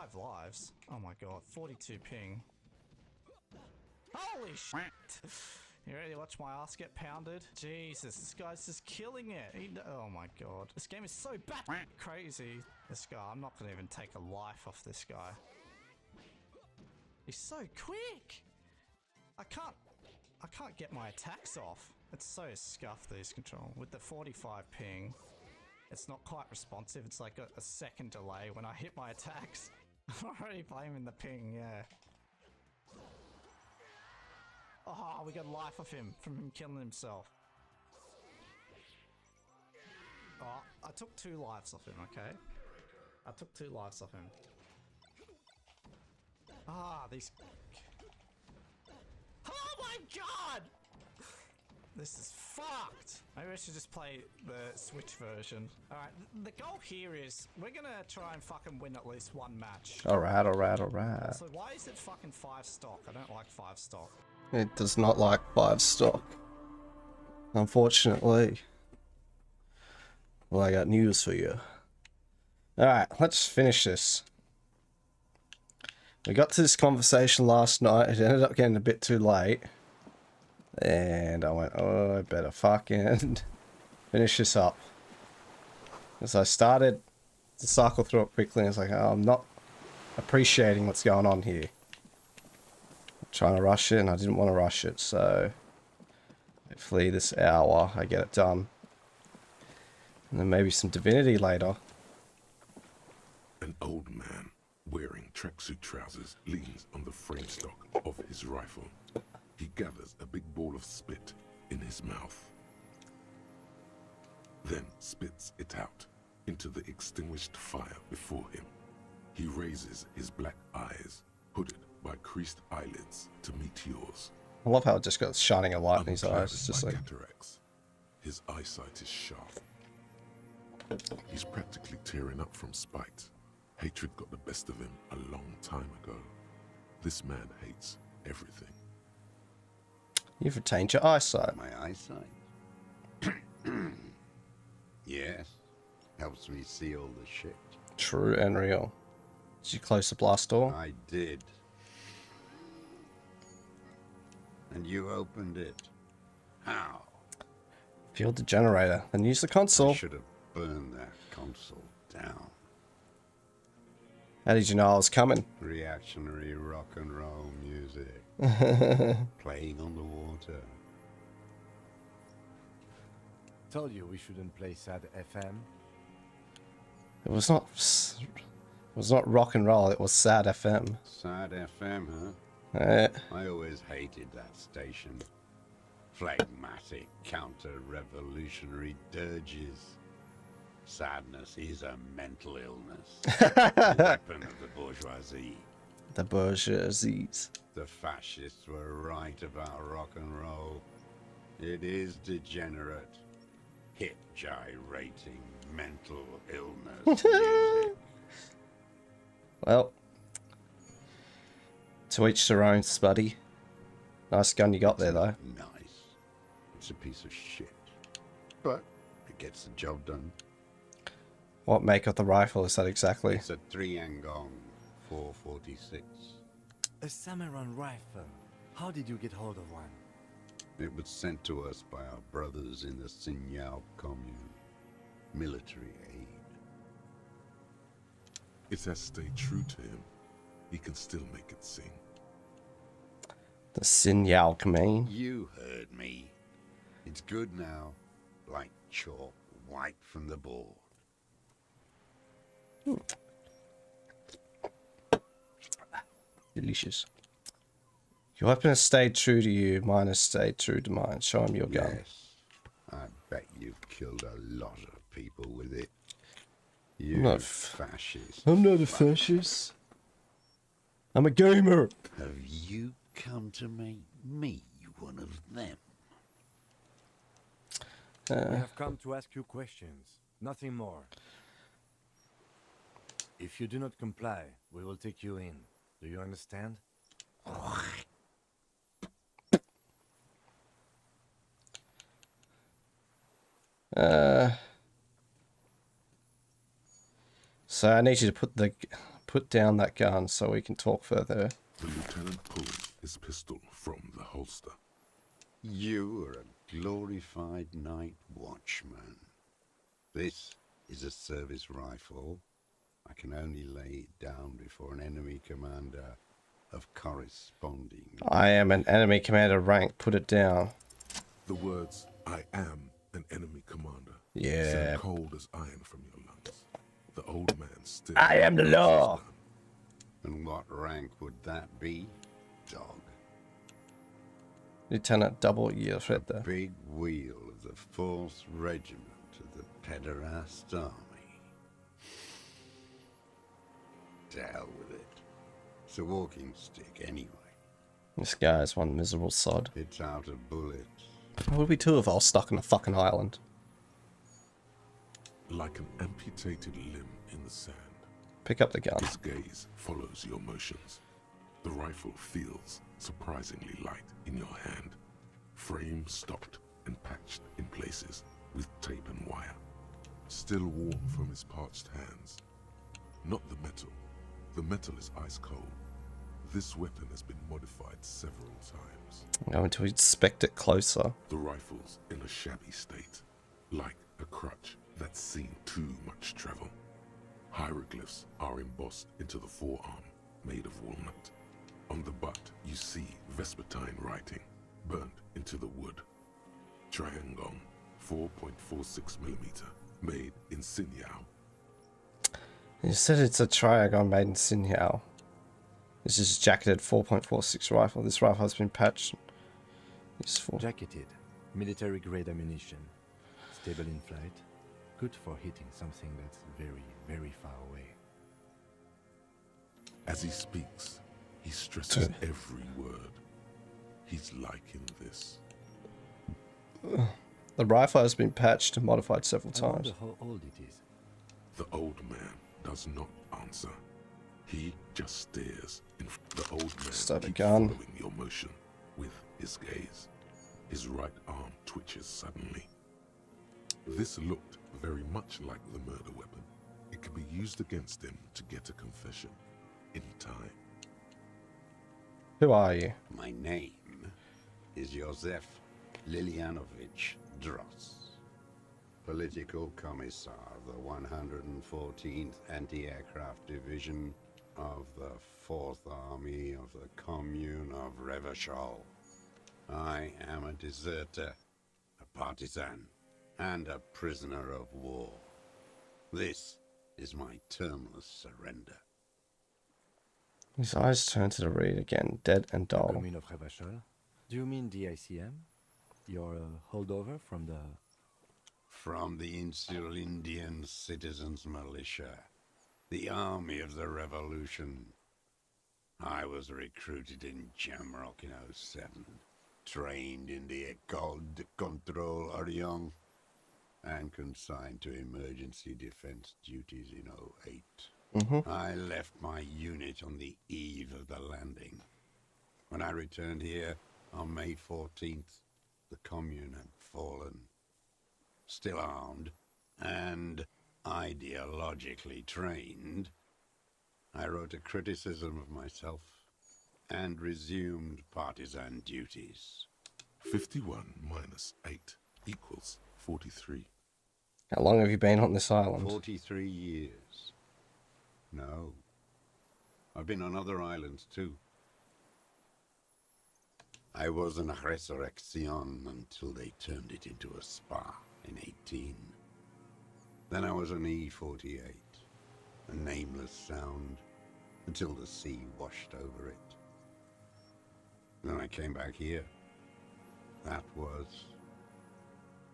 5 lives. Oh my god, 42 ping. Holy shit! You ready to watch my ass get pounded? Jesus, this guy's just killing it. Oh my god. This game is so bad crazy. This guy, I'm not gonna even take a life off this guy. He's so quick! I can't get my attacks off. It's so scuffed, these control. With the 45 ping, it's not quite responsive. It's like a second delay when I hit my attacks. I'm already blaming the ping, yeah. Oh, we got life off him from him killing himself. Oh, I took 2 lives off him, okay? I took 2 lives off him. Ah, these... Oh my god! This is fucked! Maybe I should just play the Switch version. Alright, the goal here is we're gonna try and fucking win at least 1 match. Alright, alright, alright. So why is it fucking 5 stock? I don't like 5 stock. It does not like 5 stock. Unfortunately. Well, I got news for you. Alright, let's finish this. We got to this conversation last night. It ended up getting a bit too late. And I went, oh, I better fucking finish this up. As I started to cycle through it quickly, I was like, oh, I'm not appreciating what's going on here. I'm trying to rush it, and I didn't want to rush it, so hopefully this hour I get it done. And then maybe some Divinity later. An old man wearing tracksuit trousers leans on the frame stock of his rifle. He gathers a big ball of spit in his mouth, then spits it out into the extinguished fire before him. He raises his black eyes, hooded by creased eyelids, to meet yours. I love how it just got shining a light in his eyes. It's just like cataracts. His eyesight is sharp. He's practically tearing up from spite. Hatred got the best of him a long time ago. This man hates everything. You've retained your eyesight. My eyesight? Yes. Helps me see all the shit. True and real. Did you close the blast door? I did. And you opened it. How? Fueled the generator, then use the console. I should have burned that console down. How did you know I was coming? Reactionary rock and roll music. Playing on the water. Told you we shouldn't play sad FM. It was not rock and roll, it was sad FM. Sad FM, huh? Eh. I always hated that station. Phlegmatic counter-revolutionary dirges. Sadness is a mental illness. A weapon of the bourgeoisie. The bourgeoisies. The fascists were right about rock and roll. It is degenerate, hip gyrating, mental illness music. Well, to each their own, Spuddy. Nice gun you got there, though. Nice. It's a piece of shit, but it gets the job done. What make of the rifle is that exactly? It's a 3-Angong 446. A Samuran rifle. How did you get hold of one? It was sent to us by our brothers in the Sinyao commune. Military aid. It has stayed true to him. He can still make it sing. The Sinyao command. You heard me. It's good now. Like chalk wiped from the board. Delicious. Your weapon has stayed true to you, mine has stayed true to mine. Show him your gun. Yes. I bet you've killed a lot of people with it. I'm You not fascist. I'm not a fascist. I'm a gamer. Have you come to make me one of them? We have come to ask you questions, nothing more. If you do not comply, we will take you in. Do you understand? So I need you to put down that gun so we can talk further. The lieutenant pulls his pistol from the holster. You are a glorified night watchman. This is a service rifle. I can only lay it down before an enemy commander of corresponding. I am an enemy commander rank. Put it down. The words, "I am an enemy commander," Yeah. send cold as iron from your lungs. The old man still. I am the law. And what rank would that be, dog? Lieutenant Double Years right there. Big wheel of the 4th Regiment of the Pederast Army. To hell with it. It's a walking stick anyway. This guy is one miserable sod. It's out of bullets. What would we do if I was stuck on a fucking island? Like an amputated limb in the sand. Pick up the gun. His gaze follows your motions. The rifle feels surprisingly light in your hand. Frame stopped and patched in places with tape and wire. Still warm from his parched hands. Not the metal. The metal is ice cold. This weapon has been modified several times. I'm going to inspect it closer. The rifle's in a shabby state, like a crutch that's seen too much travel. Hieroglyphs are embossed into the forearm, made of walnut. On the butt, you see Vespertine writing, burnt into the wood. Triangon, 4.46mm, made in Sinyao. You said it's a Triagon made in Sinyao. This is a jacketed 4.46 rifle. This rifle has been patched. Useful. Jacketed, military-grade ammunition. Stable in flight. Good for hitting something that's very, very far away. As he speaks, he stresses every word. He's liking this. The rifle has been patched and modified several I wonder times. how old it is. The old man does not answer. He just stares. The old man Start a keeps gun. following your motion with his gaze. His right arm twitches suddenly. This looked very much like the murder weapon. It could be used against him to get a confession in time. Who are you? My name is Josef Lilianovich Dross, Political Commissar of the 114th Anti-Aircraft Division of the 4th Army of the Commune of Revachol. I am a deserter, a partisan, and a prisoner of war. This is my termless surrender. His eyes turn to the reed again, dead and dull. Commune of Revachol? Do you mean the ICM? Your holdover from the... From the Insular Indian Citizens Militia, the Army of the Revolution. I was recruited in Jamrock in '07, trained in the École de Contrôle Orient, and consigned to emergency defense duties in '08. I left my unit on the eve of the landing. When I returned here on May 14th, the commune had fallen. Still armed and ideologically trained, I wrote a criticism of myself and resumed partisan duties. 51 minus 8 equals 43. How long have you been on this island? 43 years. No. I've been on other islands too. I was in Resurrection until they turned it into a spa in 18. Then I was an E-48, a nameless sound, until the sea washed over it. Then I came back here. That was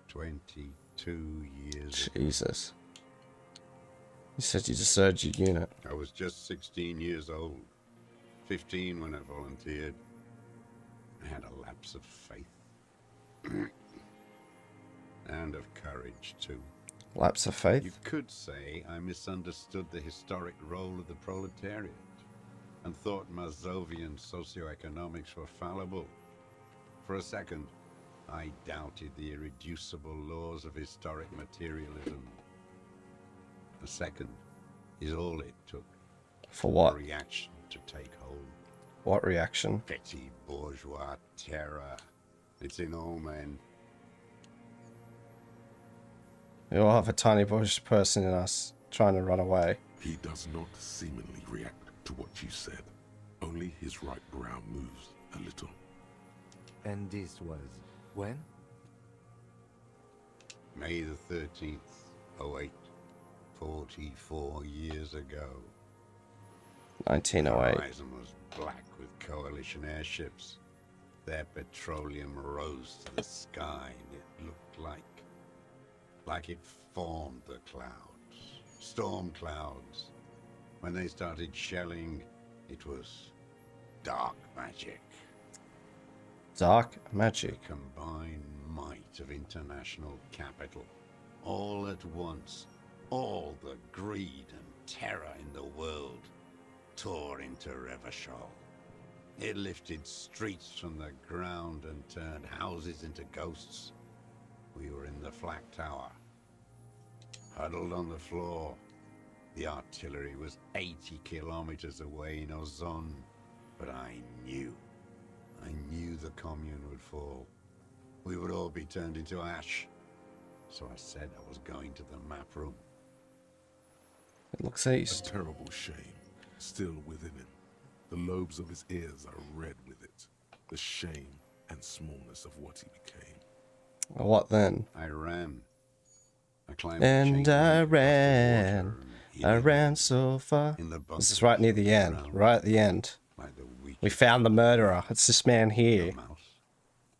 22 years ago. Jesus. You said you deserted your unit. I was just 16 years old. 15 when I volunteered. I had a lapse of faith. And of courage, too. Lapse of You faith? could say I misunderstood the historic role of the proletariat and thought Mazovian socioeconomics were fallible. For a second, I doubted the irreducible laws of historic materialism. A second is all it took. For what? A reaction to take hold. What reaction? Petty bourgeois terror. It's in all men. We all have a tiny bush person in us trying to run away. He does not seemingly react to what you said. Only his right brow moves a little. And this was when? May the 13th, 08. 44 years ago. 1908. The horizon was black with coalition airships. Their petroleum rose to the sky, and it looked like it formed the clouds. Storm clouds. When they started shelling, it was dark magic. Dark magic. The combined might of international capital. All at once, all the greed and terror in the world tore into Revachol. It lifted streets from the ground and turned houses into ghosts. We were in the flak tower, huddled on the floor. The artillery was 80 kilometers away in Ozon, but I knew the commune would fall. We would all be turned into ash. So I said I was going to the map room. It looks A east. terrible shame still within him. The lobes of his ears are red with it. The shame and smallness of what he became. What then? I ran. I climbed the And chain I link across the ran. water and hid I in ran so far. the This is bunkers right near the end. around Right at the end. like the weak We found the murderer. It's this man here. mouse.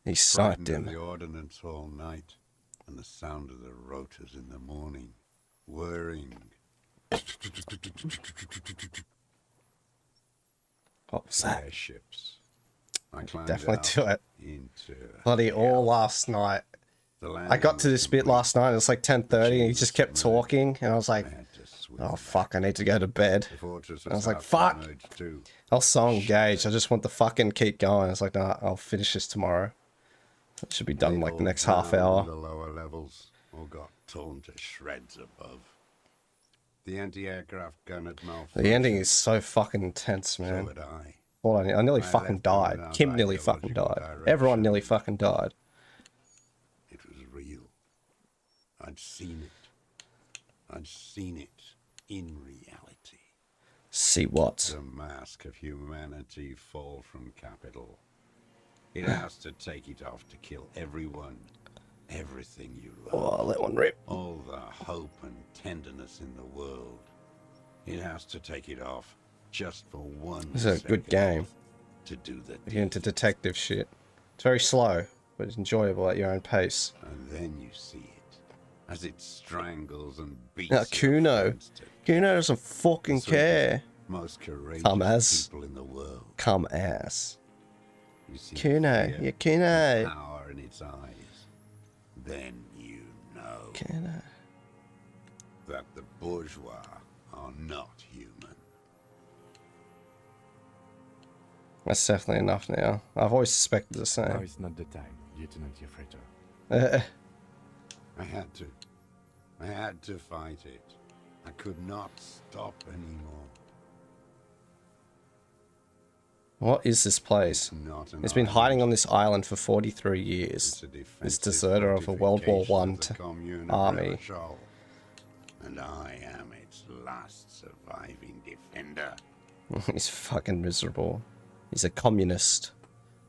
He sniped Frightened of him. the ordnance all night and the sound of the rotors in the morning whirring. What was that? Airships. I climbed Definitely out do it. into Bloody hell. all last night. The I got to landing this was bit complete. last night. It was like 10:30, and he just kept talking, and I was I like, had to swim "Oh back. fuck, I need to go to bed." The fortress I was like, half "Fuck." submerged too. I was so engaged. I just want to fucking keep going. I was like, "Nah, I'll finish this tomorrow. It should be done in They like the all next half drowned hour." in the lower levels or got torn to shreds above. The anti-aircraft gun had malfunctioned. The ending is so fucking intense, So man. had I. Well, I nearly I fucking left them died. without Kim nearly fucking ideological died. direction. Everyone nearly fucking died. It was real. I'd seen it. I'd seen it in reality. See what? The mask of humanity fall from capital. It has to take it off to kill everyone, everything you love. Oh, let one rip. All the hope and tenderness in the world. It has to take it off just for one This is a good second game. to do the If you're into deed. detective shit. It's very slow, but it's enjoyable at your own pace. And then you see it as it strangles and beats Now, your Kuno. friends to Kuno doesn't fucking So care. most courageous Dumbass. people in the world. Come ass. You see Kuno. fear Yeah, and Kuno. power in its eyes. Then you know Kuno. that the bourgeois are not human. That's definitely enough now. I've always suspected the Now same. is not the time, Lieutenant Jeffreto. I had to. I had to fight it. I could not stop anymore. What is this place? Not an It's been hiding on island. this island for 43 It's years. a This defensive deserter of a World War fortification I of the commune of army. Revachol. And I am its last surviving defender. He's fucking miserable. He's a communist.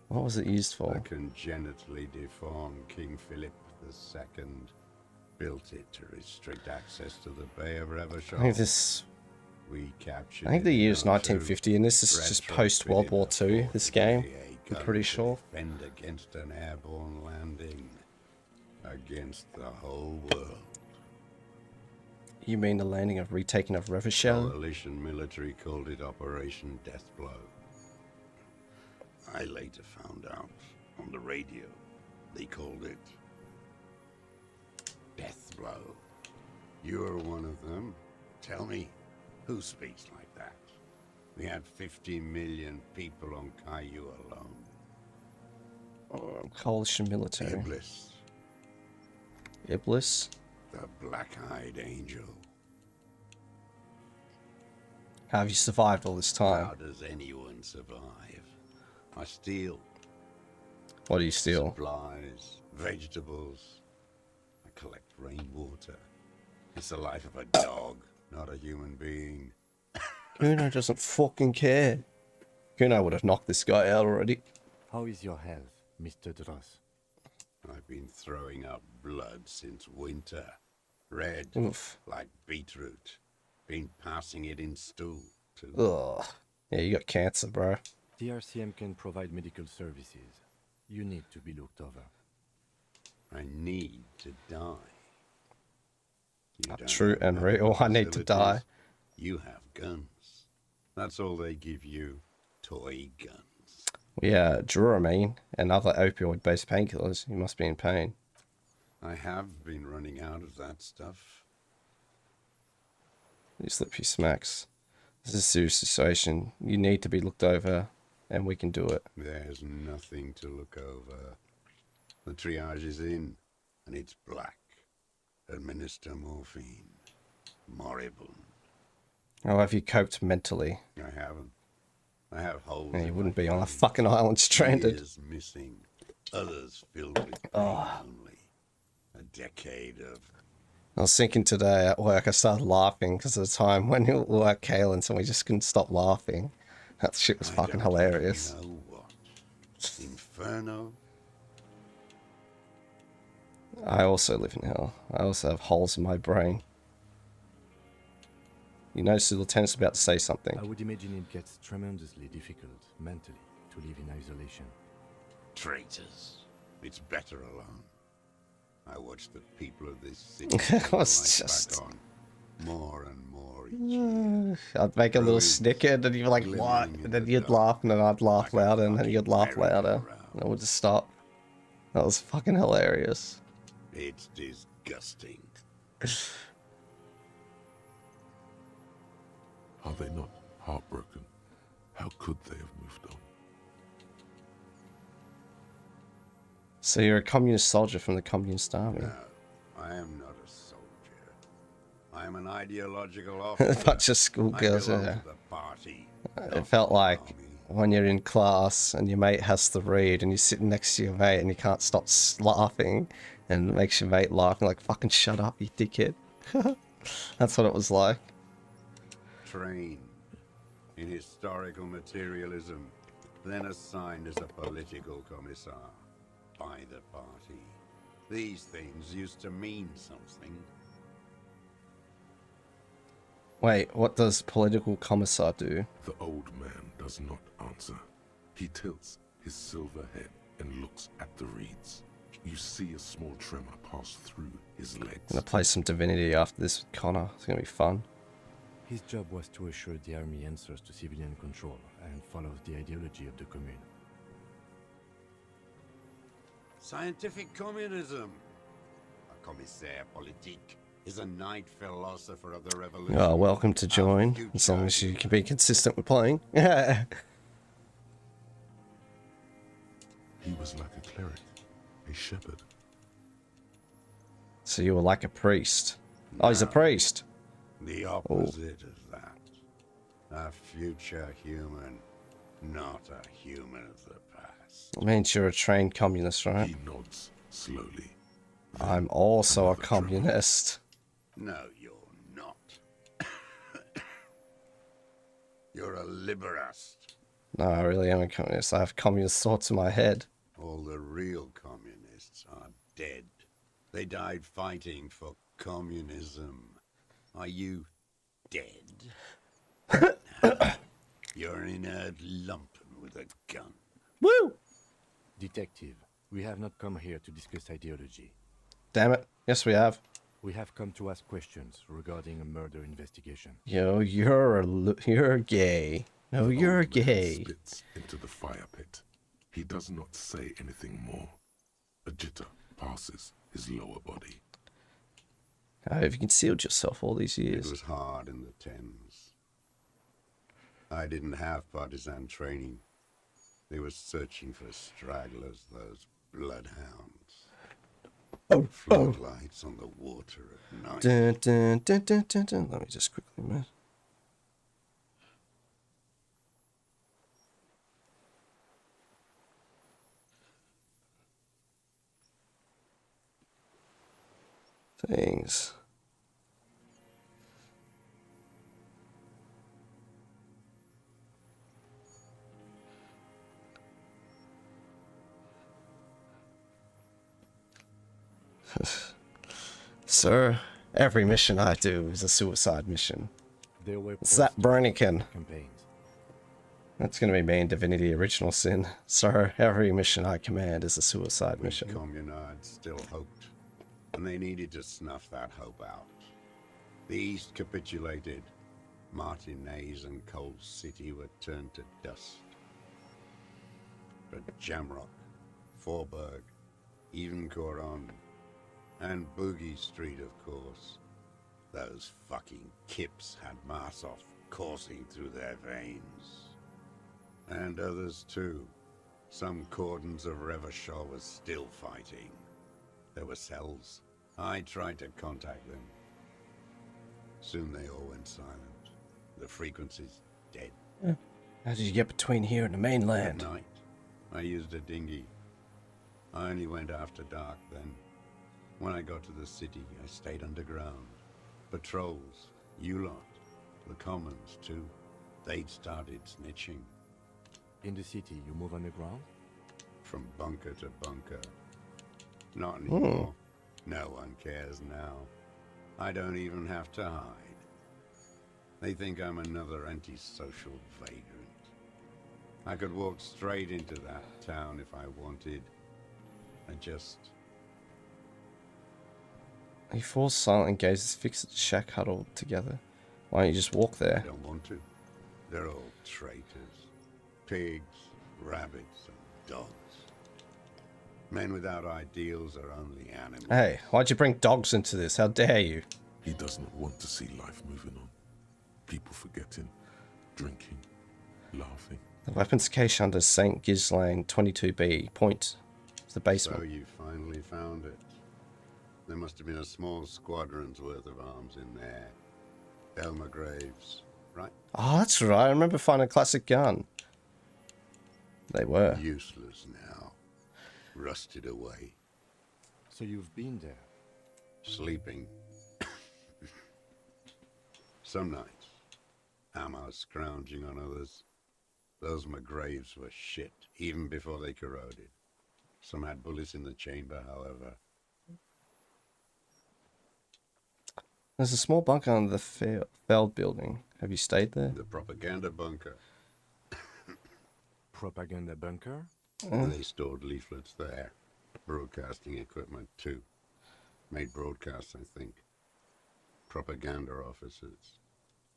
What was it used The for? congenitally deformed King Philip II built it to restrict access to the Bay of Revachol. I think this. We captured I think the it year is in 1950, and this is just post World War II. This game, I'm pretty sure. Defend against an airborne landing, against the whole world. You mean the landing of retaking of Revachol? Coalition military called it Operation Deathblow. I later found out on the radio they called it Deathblow. You're one of them. Tell me, who speaks like that? We had 50 million people on Caillou alone. Coalition military. Iblis, Iblis? the black-eyed angel. How have you survived all this time? How does anyone survive? I steal What do you steal? supplies, vegetables. I collect rainwater. It's the life of a dog, not a human being. Kuno doesn't fucking care. Kuno would have knocked this guy out already. How is your health, Mr. Dross? I've been throwing up blood since winter. Red, Oof. like beetroot. Been passing it in stool, too. Ugh. Yeah, you got cancer, bro. The RCM can provide medical services. You need to be looked over. I need to die. You don't True have and medical real. I need to die. facilities. You have guns. That's all they give you. Toy guns. Yeah, Dramamine and other opioid-based painkillers. You must be in pain. I have been running out of that stuff. You slip your smacks. This is a serious situation. You need to be looked over, and we can do it. There's nothing to look over. The triage is in, and it's black. Administer morphine. Moribund. How have you coped mentally? I haven't. I have holes. Yeah, you in wouldn't my be on a brain. fucking island stranded. Years missing. Others filled with pain only. A decade of... I was thinking today at work, I started laughing because of the time when we were at Kalen's and we just couldn't stop laughing. That shit was I fucking don't hilarious. even know what. Inferno? I also live in hell. I also have holes in my brain. You notice the lieutenant's about to say I something. would imagine it gets tremendously difficult mentally to live in isolation. Traitors. It's better alone. I watch the people of this city It was light just- back on more and more each year. I'd make a little Ruins, snicker and then you'd be like, glimmering what? in And then the you'd dark, laugh and then I'd laugh like a louder and then fucking you'd laugh louder. merry-go-round. And it would just stop. That was fucking hilarious. It's disgusting. Are they not heartbroken? How could they have moved on? So you're a communist soldier from the communist army. No, I am not a soldier. I am an ideological officer. Bunch of I schoolgirls, belong yeah. to the party. It felt like when you're in class and your mate has to read and you're sitting next to your mate and you can't stop laughing and it makes your mate laugh and like, fucking shut up, you dickhead. That's what it was like. Trained in historical materialism, then assigned as a political commissar by the party. These things used to mean something. Wait, what does political commissar do? The old man does not answer. He tilts his silver head and looks at the reeds. You see a small tremor pass through his I'm legs. gonna play some Divinity after this with Connor. It's gonna be fun. His job was to assure the army answers to civilian control and follows the ideology of the commune. Scientific communism. A commissaire politique is a knight philosopher of the revolution. Oh, welcome to Our join, future as long as you is- can be consistent with playing. He was like a cleric, a shepherd. So you were like a priest. Oh, he's a No. priest. The opposite of that. A future human, not a human of the past. It means you're a trained communist, right? He nods slowly. I'm also a Another tremor. communist. No, you're not. You're a liberast. No, I really am a communist. I have communist thoughts in my head. All the real communists are dead. They died fighting for communism. Are you dead? No. You're an inert lumpen with a gun. Woo! Detective, we have not come here to discuss ideology. Damn it. Yes, we have. We have come to ask questions regarding a murder investigation. Yo, you're gay. No, The you're old man gay. spits into the fire pit. He does not say anything more. A jitter passes his lower body. How have you concealed yourself all these It years? was hard in the Thames. I didn't have partisan training. They were searching for stragglers, those bloodhounds. Floodlights on the water at night. Dun, dun, dun, dun, dun, dun. Let me just quickly move. things. Sir, every mission I do is a suicide mission. There were It's that Brannigan. campaigns. That's gonna be me in Divinity Original Sin. Sir, every mission I command is a suicide We mission. communards still hoped, and they needed to snuff that hope out. The East capitulated. Martinez and Cold City were turned to dust. But Jamrock, Forburg, even Coron, and Boogie Street, of course. Those fucking kips had Marsov coursing through their veins. And others too. Some cordons of Revachol was still fighting. There were cells. I tried to contact them. Soon they all went silent. The frequency's dead. How did you get between here and the mainland? At night, I used a dinghy. I only went after dark then. When I got to the city, I stayed underground. Patrols, you lot, the commons too. They'd started snitching. In the city, you move underground? From bunker to bunker. Not anymore. No one cares now. I don't even have to hide. They think I'm another antisocial vagrant. I could walk straight into that town if I wanted. I just... He falls silent and gazes fixed at the shack huddled together. Why don't you just walk there? don't want to. They're all traitors. Pigs, rabbits, and dogs. Men without ideals are only animals. Hey, why'd you bring dogs into this? How dare you? He doesn't want to see life moving on. People forgetting, drinking, laughing. The weapons cache under St. Ghislaine 22B. Point to the basement. So you finally found it. There must have been a small squadron's worth of arms in there. Elmer Graves, right? Oh, that's right. I remember finding a classic gun. They were. Useless now. Rusted away. So you've been there. Sleeping. Some nights. Ammo scrounging on others. Those McGraves were shit, even before they corroded. Some had bullets in the chamber, however. There's a small bunker under the Feld building. Have you stayed there? The propaganda bunker. Propaganda bunker? They stored leaflets there. Broadcasting equipment, too. Made broadcasts, I think. Propaganda officers.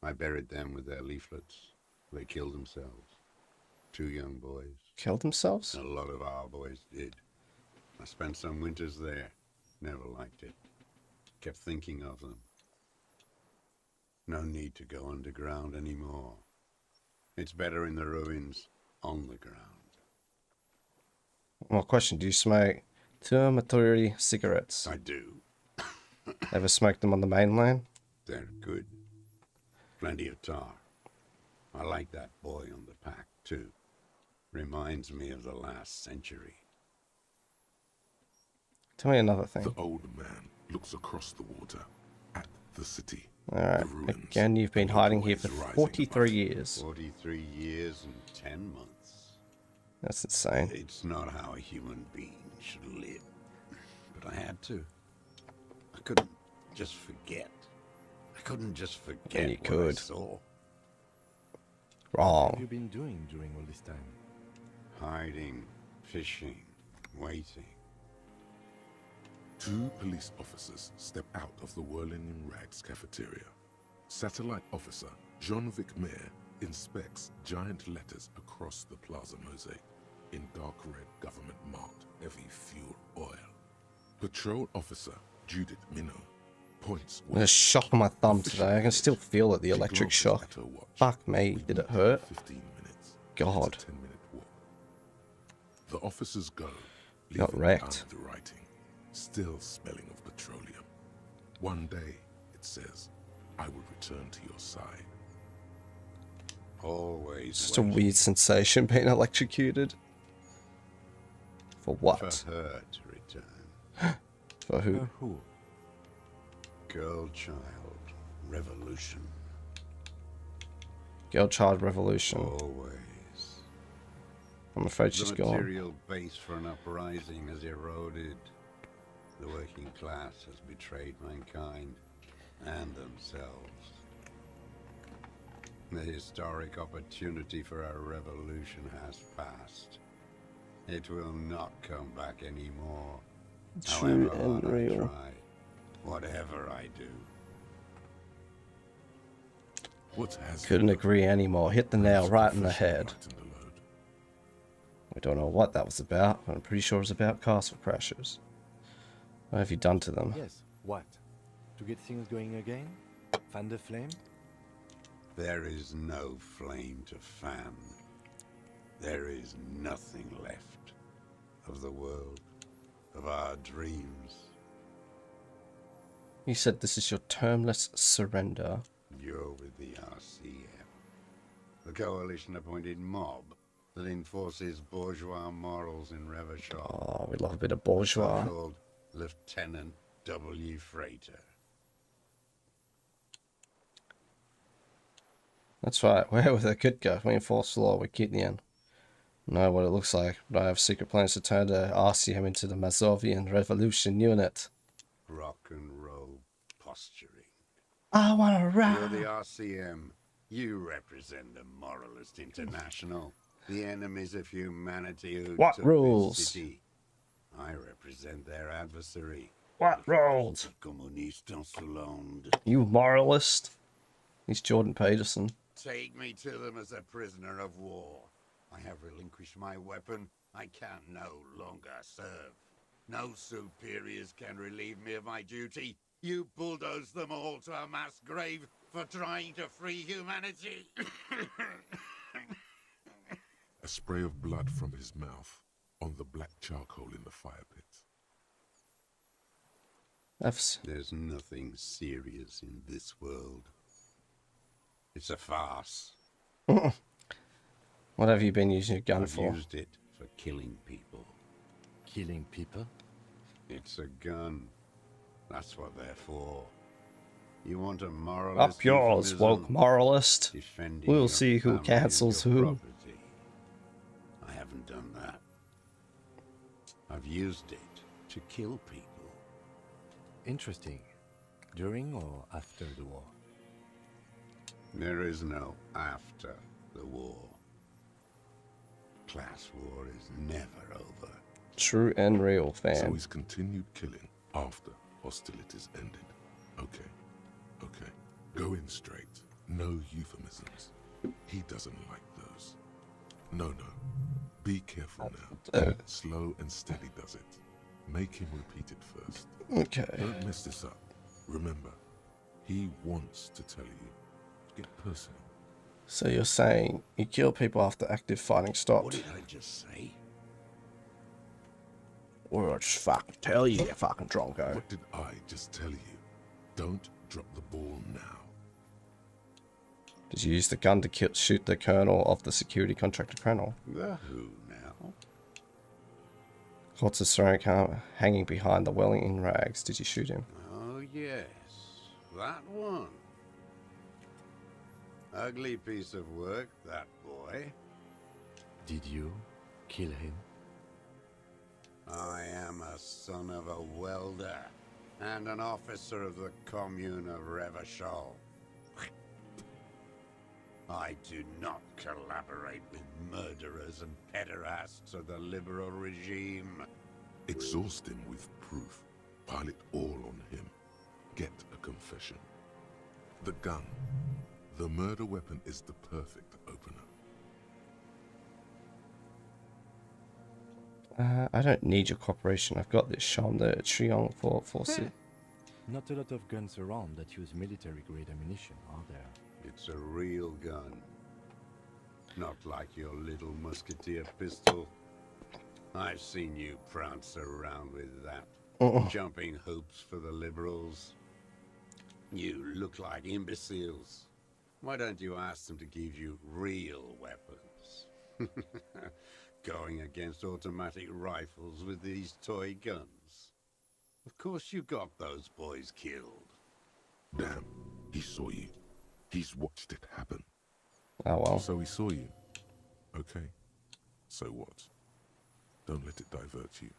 I buried them with their leaflets. They killed themselves. 2 young boys. Killed themselves? A lot of our boys did. I spent some winters there. Never liked it. Kept thinking of them. No need to go underground anymore. It's better in the ruins, on the ground. Well, question, do you smoke 2 cigarettes? I do. Ever smoked them on the mainland? They're good. Plenty of tar. I like that boy on the pack, too. Reminds me of the last century. Tell me another thing. The old man looks across the water at the city. Alright, the ruins, again, you've been the hiding here waterways for rising 43 above. years. 43 years and 10 months. That's insane. It's not how a human being should live. But I had to. I couldn't just forget. I couldn't just forget you what I could. saw. What have Wrong. you been doing during all this time? Hiding, fishing, waiting. 2 police officers step out of the Whirling in Rags cafeteria. Satellite officer Jean-Vic Mayer inspects giant letters across the plaza mosaic in dark red government-marked heavy fuel oil. Patrol officer Judith Minot points I'm just shocking my thumb today. I can still feel it, the electric shock. Fuck me, did it hurt? 15 minutes. God. It's a 10-minute walk. The officers go, Got leaving wrecked. the writing, still smelling of petroleum. One day, it says, I will return to your side. Always It's just a waiting weird sensation being electrocuted. For what? for her to return. For who? Who? Girl child revolution. Girl child revolution. Always. I'm afraid The she's gone. material base for an uprising has eroded. The working class has betrayed mankind and themselves. The historic opportunity for a revolution has passed. It will not come back anymore. True However and hard I real. try, whatever I do. What has Couldn't agree anymore. Hit the nail right in the head. Lighten the load. We don't know what that was about, but I'm pretty sure it was about castle crashers. What have you done to them? Yes, what? To get things going again? Fan the flame? There is no flame to fan. There is nothing left of the world, of our dreams. You said this is your termless surrender. You're with the RCM, the coalition-appointed mob that enforces bourgeois morals in Revachol. Oh, we love a bit of bourgeois. Called Lieutenant W. Freighter. That's right. We're the good guy. We enforce the law. We're Kitnian. Know what it looks like, but I have secret plans to turn the RCM into the Mazovian Revolution unit. Rock and roll posturing. I wanna You're ride. the RCM. You represent the Moralist International, the enemies of humanity who What took rules? this city. I represent their adversary. What rules? Communist Salon. You moralist. He's Jordan Peterson. Take me to them as a prisoner of war. I have relinquished my weapon. I can no longer serve. No superiors can relieve me of my duty. You bulldoze them all to a mass grave for trying to free humanity. A spray of blood from his mouth on the black charcoal in the fire pit. There's nothing serious in this world. It's a farce. What have you been using your gun I've for? used it for killing people. Killing people? It's a gun. That's what they're for. You want a moralist? Up yours, euphemism? woke moralist. Defending We'll your see who family and cancels your who. property. I haven't done that. I've used it to kill people. Interesting. During or after the war? There is no after the war. Class war is never over. True and real, So fam. he's continued killing after hostilities ended. Okay. Okay. Go in straight. No euphemisms. He doesn't like those. No. Be careful now. Slow and steady does it. Make him repeat it first. Okay. Don't mess this up. Remember, he wants to tell you. Get personal. So you're saying you kill people after active fighting What stopped? did I just say? Or I'll just fucking tell you, you fucking drongo. What did I just tell you? Don't drop the ball now. Did you use the gun to shoot the colonel of the security contractor colonel? The who now? Caught ceramic hanging behind the welling in rags. Did you shoot him? Oh yes, that one. Ugly piece of work, that boy. Did you kill him? I am a son of a welder and an officer of the commune of Revachol. I do not collaborate with murderers and pederasts of the liberal regime. Exhaust him with proof. Pile it all on him. Get a confession. The gun. The murder weapon is the perfect opener. I don't need your cooperation. I've got this. Show 'em the Triong for it. Not a lot of guns around that use military-grade ammunition, are there? It's a real gun. Not like your little musketeer pistol. I've seen you prance around with that. Jumping hoops for the liberals. You look like imbeciles. Why don't you ask them to give you real weapons? Going against automatic rifles with these toy guns. Of course you got those boys killed. Damn, he saw you. He's watched it happen. Oh well. So he saw you. Okay. So what? Don't let it divert you.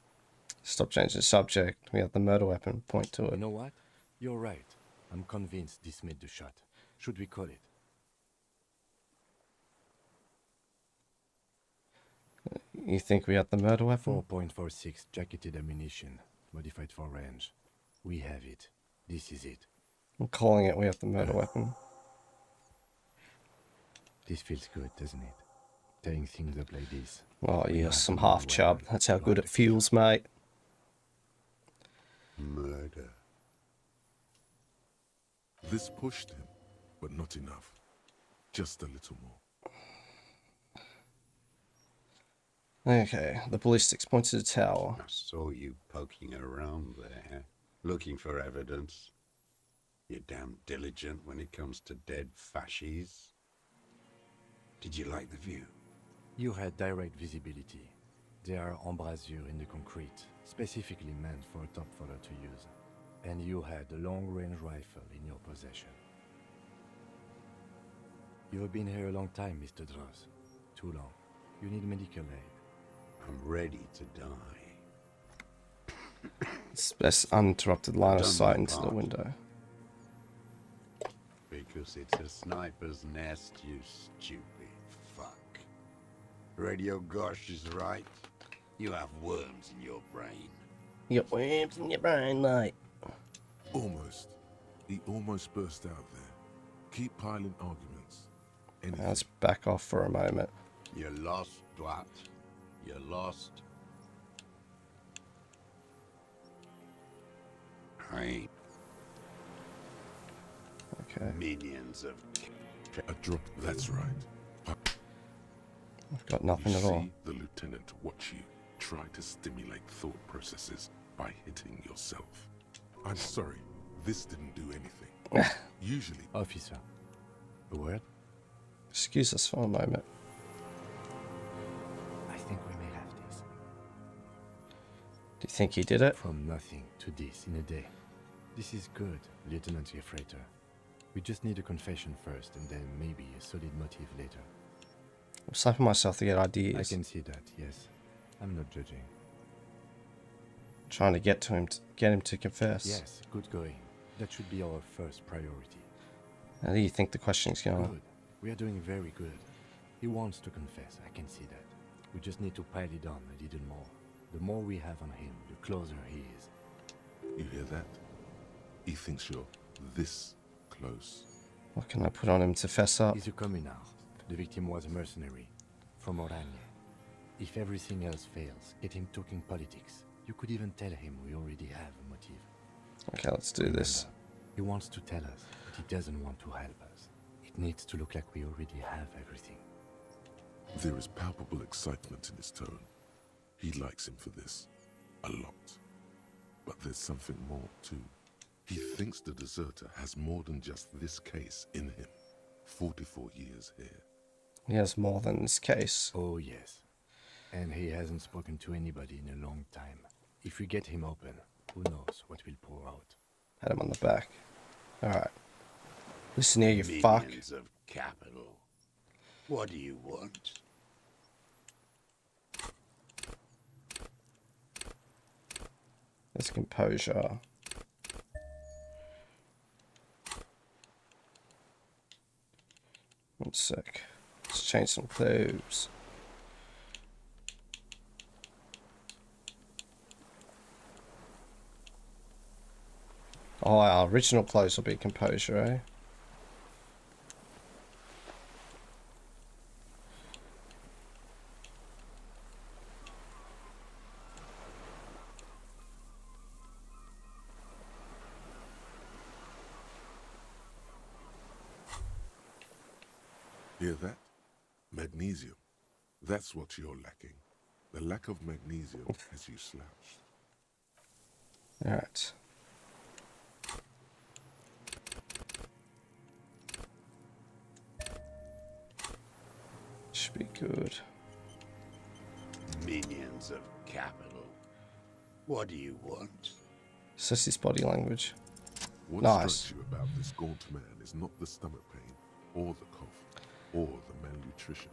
Stop changing the subject. We have the murder weapon. Point to You it. know what? You're right. I'm convinced this made the shot. Should we call it? You think we have the murder weapon? 4.46 jacketed ammunition, modified for range. We have it. This is it. I'm calling it we have the murder weapon. This feels good, doesn't it? Tearing things up like this. Oh We yeah, have some the murder half chub. weapon. That's how Not good the it feels, mate. Murder. This pushed him, but not enough. Just a little more. Okay, the ballistics points to the tower. I saw you poking around there, looking for evidence. You're damn diligent when it comes to dead fascies. Did you like the view? You had direct visibility. There are embrasures in the concrete, specifically meant for a top follower to use. And you had a long-range rifle in your possession. You have been here a long time, Mr. Dross. Too long. You need medical aid. I'm ready to die. It's best uninterrupted line of Done sight my into the part. window. Because it's a sniper's nest, you stupid fuck. Radio Gosh is right. You have worms in your brain. You got worms in your brain, mate. Almost. He almost burst out there. Keep piling arguments. Anything. Let's back off for a moment. You're lost, Dwat. You're lost. I ain't Okay, minions of... A drop. That's right. I've got nothing You at all. see the lieutenant watch you try to stimulate thought processes by hitting yourself. I'm sorry, this didn't do anything. Usually, Officer, a word? Excuse us for a moment. I think we may have this. Do you think he did it? From nothing to this in a day. This is good, Lieutenant Gefreiter. We just need a confession first, and then maybe a solid motive later. I'm slapping myself to get ideas. I can see that, yes. I'm not judging. Trying to get to him, get him to confess. Yes, good going. That should be our first priority. How do you think the questioning's going? Good. We are doing very good. He wants to confess, I can see that. We just need to pile it on a little more. The more we have on him, the closer he is. you hear that? He thinks you're this close. What can I put on him to fess up? He's a communard. The victim was a mercenary from Oranje. If everything else fails, get him talking politics. You could even tell him we already have a motive. Okay, let's do this. Remember, he wants to tell us, but he doesn't want to help us. It needs to look like we already have everything. There is palpable excitement in his tone. He likes him for this. A lot. But there's something more, too. He thinks the deserter has more than just this case in him. 44 years here. He has more than this case. Oh, yes. And he hasn't spoken to anybody in a long time. If we get him open, who knows what will pour out. Had him on the back. Alright. Listen here, you fuck. Minions of capital. What do you want? There's composure. One sec. Let's change some clothes. Oh, our original clothes will be composure, eh? Hear that? Magnesium. That's what you're lacking. The lack of magnesium has you slouched. Alright. Should be good. Minions of capital. What do you want? It's just his body language. What Nice. strikes you about this gaunt man is not the stomach pain, or the cough, or the malnutrition.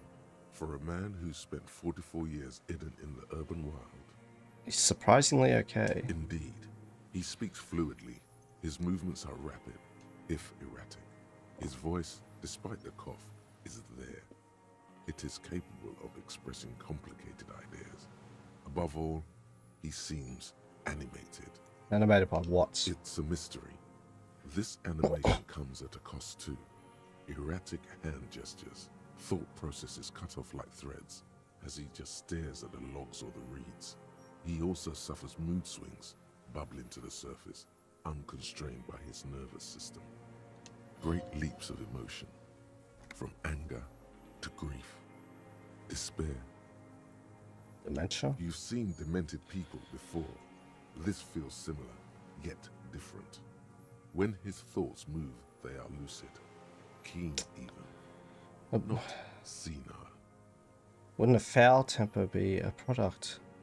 For a man who's spent 44 years hidden in the urban wild, He's surprisingly okay. indeed, he speaks fluidly. His movements are rapid, if erratic. His voice, despite the cough, is there. It is capable of expressing complicated ideas. Above all, he seems animated. Animated by what? It's a mystery. This animation comes at a cost too. Erratic hand gestures, thought processes cut off like threads, as he just stares at the logs or the reeds. He also suffers mood swings, bubbling to the surface, unconstrained by his nervous system. Great leaps of emotion, from anger to grief, despair. Dementia? You've seen demented people before. This feels similar, yet different. When his thoughts move, they are lucid, keen even, not senile. Wouldn't a foul temper be a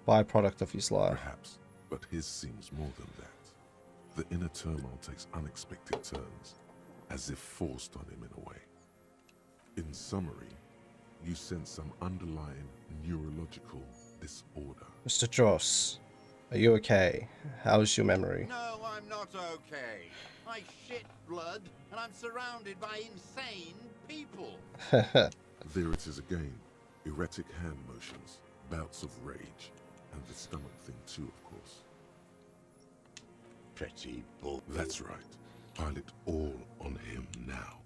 byproduct of his life? Perhaps, but his seems more than that. The inner turmoil takes unexpected turns, as if forced on him in a way. In summary, you sense some underlying neurological disorder. Mr. Dross, are you okay? How's your memory? No, I'm not okay. I shit blood, and I'm surrounded by insane people. There it is again, erratic hand motions, bouts of rage, and the stomach thing too, of course. Pretty bull. That's right. Pile it all on him now.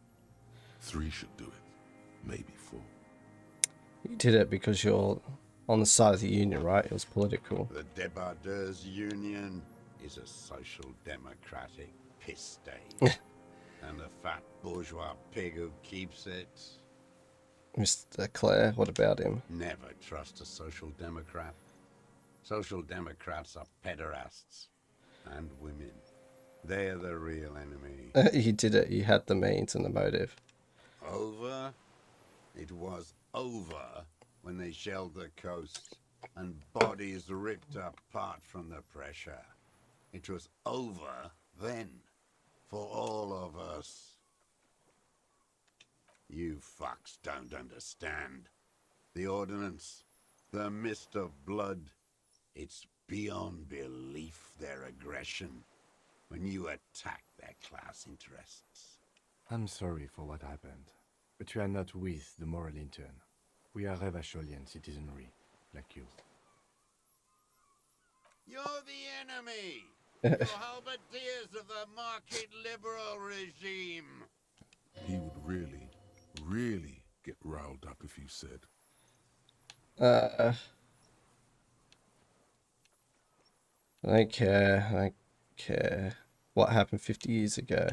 3 should do it. Maybe 4. You did it because you're on the side of the union, right? It was political. The Debardeurs Union is a social democratic piss stain. And the fat bourgeois pig who keeps it. Mr. Clare, what about him? Never trust a social democrat. Social democrats are pederasts. And women. They're the real enemy. He did it. He had the means and the motive. Over? It was over when they shelled the coast and bodies ripped apart from the pressure. It was over then for all of us. You fucks don't understand. The ordnance, the mist of blood, it's beyond belief their aggression when you attack their class interests. I'm sorry for what happened, but we are not with the moral intern. We are Revacholian citizenry, like you. You're the enemy! You're halberdiers of the market liberal regime! He would really, really get riled up if you said, I don't care. I don't care what happened 50 years ago.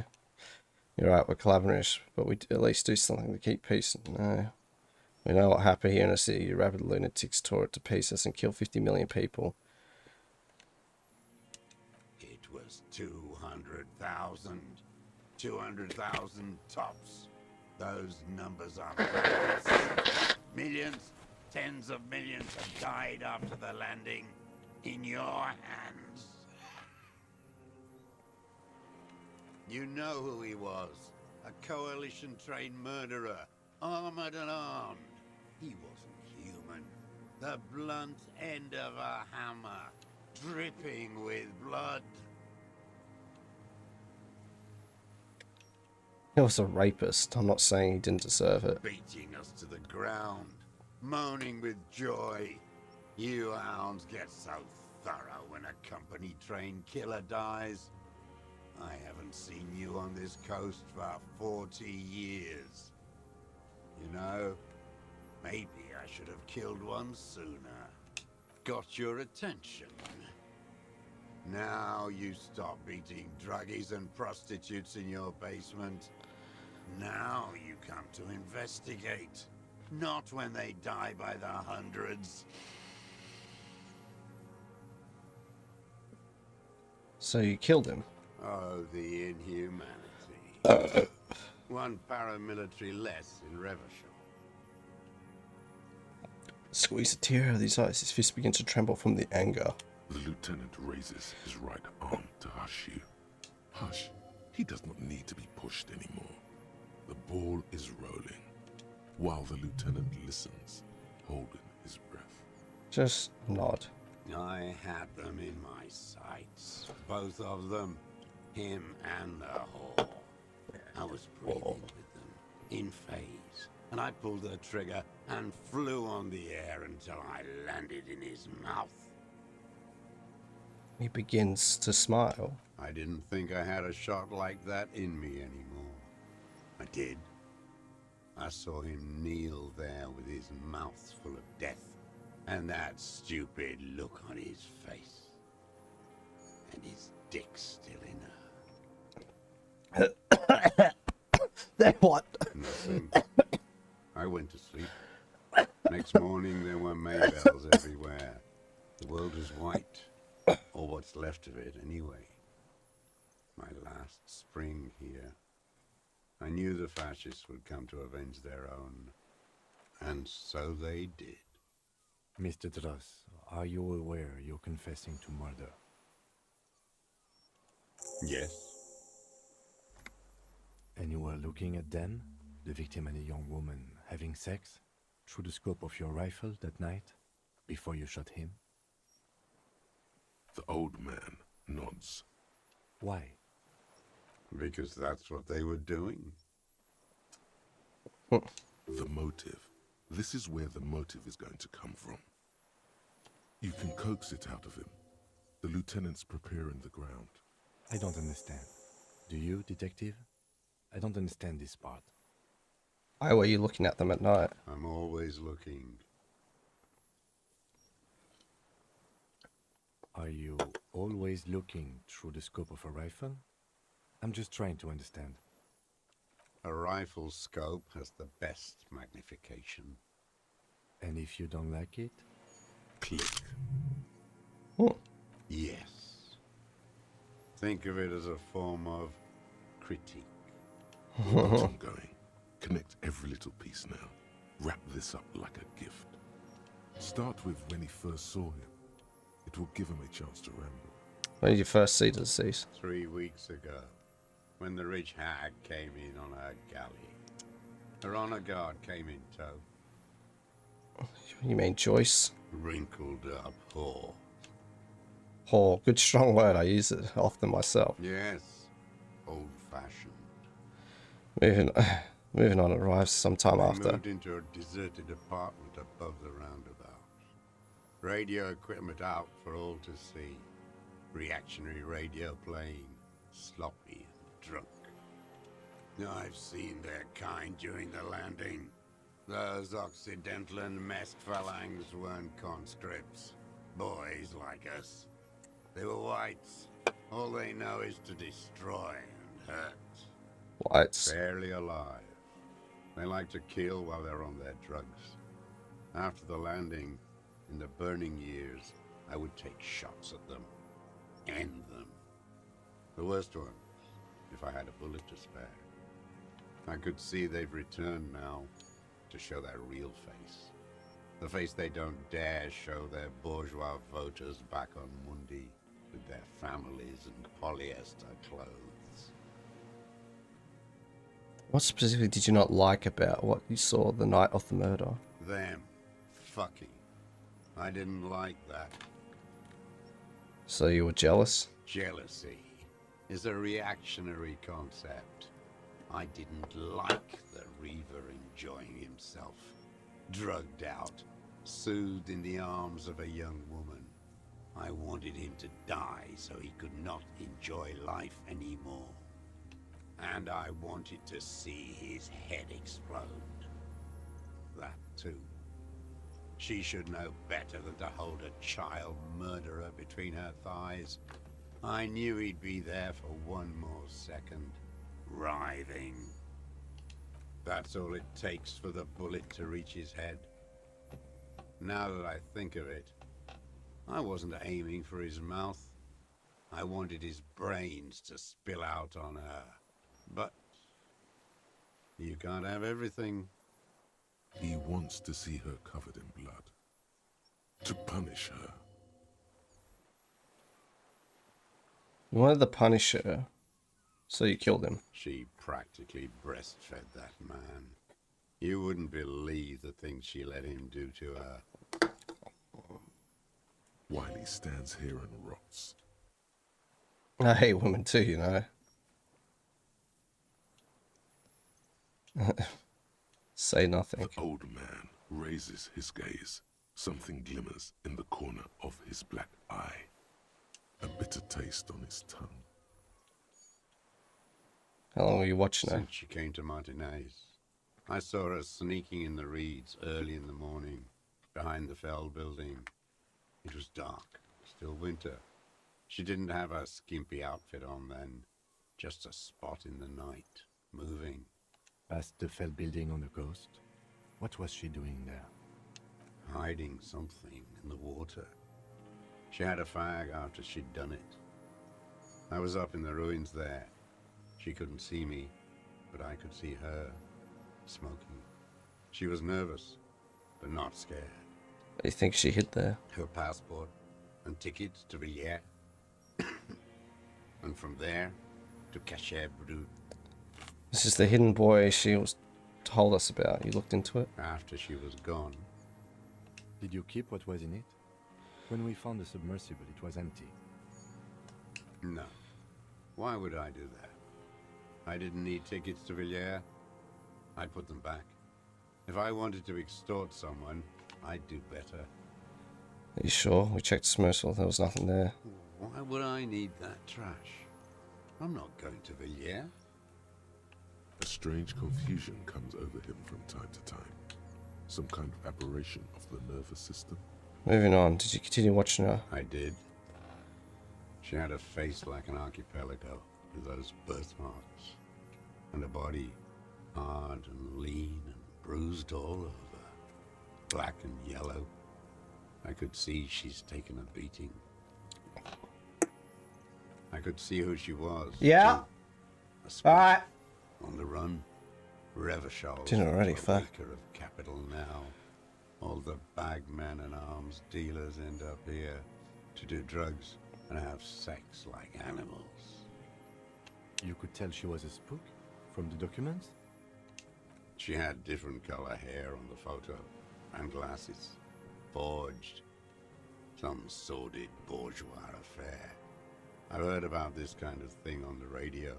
You're right, we're collaborators, but we at least do something to keep peace. No. We know what happened here in the city. Rabid lunatics tore it to pieces and killed 50 million people. It was 200,000. 200,000 tops. Those numbers are facts. Millions, tens of millions have died after the landing. In your hands. You know who he was. A coalition-trained murderer. Armored and armed. He wasn't human. The blunt end of a hammer. Dripping with blood. He was a rapist. I'm not saying he didn't deserve it. Beating us to the ground. Moaning with joy. You hounds get so thorough when a company-trained killer dies. I haven't seen you on this coast for 40 years. You know, maybe I should have killed one sooner. Got your attention. Now you stop beating druggies and prostitutes in your basement. Now you come to investigate. Not when they die by the hundreds. So you killed him? Oh, the inhumanity. One paramilitary less in Revachol. Squeeze a tear out of his eyes. His fist begins to tremble from the anger. the lieutenant raises his right arm to hush you. Hush, He does not need to be pushed anymore. The ball is rolling, while the lieutenant listens, holding his breath. Just nod. I had them in my sights. Both of them. Him and the whore. I was breathing with them, in phase. And I pulled the trigger and flew on the air until I landed in his mouth. He begins to smile. I didn't think I had a shot like that in me anymore. I did. I saw him kneel there with his mouth full of death, and that stupid look on his face. And his dick still in her. Then what? Nothing. I went to sleep. Next morning there were Maybells everywhere. The world was white. Or what's left of it, anyway. My last spring here. I knew the fascists would come to avenge their own. And so they did. Mr. Dross, are you aware you're confessing to murder? Yes. And you were looking at them, the victim and a young woman, having sex, through the scope of your rifle that night, before you shot him? The old man nods. Why? Because that's what they were doing. The motive. This is where the motive is going to come from. You can coax it out of him. The lieutenant's preparing the ground. I don't understand. Do you, detective? I don't understand this part. Why were you looking at them at night? I'm always looking. Are you always looking through the scope of a rifle? I'm just trying to understand. A rifle scope has the best magnification. And if you don't like it? Click. Yes. Think of it as a form of critique. I'm going. Connect every little piece now. Wrap this up like a gift. Start with when he first saw him. It will give him a chance to ramble. When did you first see the deceased? 3 weeks ago, when the rich hag came in on her galley. Her honor guard came in tow. You mean Joyce? Wrinkled up whore. Oh, good strong word. I use it often myself. Yes, old-fashioned. Moving on arrives sometime They after. moved into a deserted apartment above the roundabout. Radio equipment out for all to see. Reactionary radio playing, sloppy and drunk. I've seen their kind during the landing. Those Occidental and masked phalanx weren't conscripts. Boys like us. They were whites. All they know is to destroy and hurt. Whites. Barely alive. They like to kill while they're on their drugs. After the landing, in the burning years, I would take shots at them. End them. The worst ones, if I had a bullet to spare. I could see they've returned now to show their real face. The face they don't dare show their bourgeois voters back on Mundi with their families and polyester clothes. What specifically did you not like about what you saw the night of the murder? Them. Fucking. I didn't like that. So you were jealous? Jealousy is a reactionary concept. I didn't like the Reaver enjoying himself. Drugged out, soothed in the arms of a young woman. I wanted him to die so he could not enjoy life anymore. And I wanted to see his head explode. That too. She should know better than to hold a child murderer between her thighs. I knew he'd be there for one more second, writhing. That's all it takes for the bullet to reach his head. Now that I think of it, I wasn't aiming for his mouth. I wanted his brains to spill out on her. But you can't have everything. He wants to see her covered in blood. To punish her. You wanted to punish her. So you killed him. She practically breastfed that man. You wouldn't believe the things she let him do to her. Wiley stands here and rots. I hate women too, you know. Say nothing. The old man raises his gaze. Something glimmers in the corner of his black eye. A bitter taste on his tongue. How long were you watching her? Since she came to Martinez, I saw her sneaking in the reeds early in the morning, behind the Fell building. It was dark, still winter. She didn't have a skimpy outfit on then, just a spot in the night, moving. Past the Fell building on the coast? What was she doing there? Hiding something in the water. She had a fag after she'd done it. I was up in the ruins there. She couldn't see me, but I could see her, smoking. She was nervous, but not scared. What do you think she hid there? Her passport and tickets to Villiers. And from there to Cachet Brut. This is the hidden boy she told us about. You looked into it? After she was gone, Did you keep what was in it? When we found the submersible, it was empty. no. Why would I do that? I didn't need tickets to Villiers. I'd put them back. If I wanted to extort someone, I'd do better. Are you sure? We checked the submersible. There was nothing there. Why would I need that trash? I'm not going to Villiers. A strange confusion comes over him from time to time. Some kind of aberration of the nervous system. Moving on. Did you continue watching her? I did. She had a face like an archipelago with those birthmarks, and a body hard and lean and bruised all over, black and yellow. I could see she's taken a beating. I could see who she was. Yeah. too. A spy Alright. on the run. Revachol. Didn't already, fuck. Of capital now. All the bagmen and arms dealers end up here to do drugs and have sex like animals. You could tell she was a spook from the documents? She had different color hair on the photo and glasses. Forged. Some sordid bourgeois affair. I've heard about this kind of thing on the radio.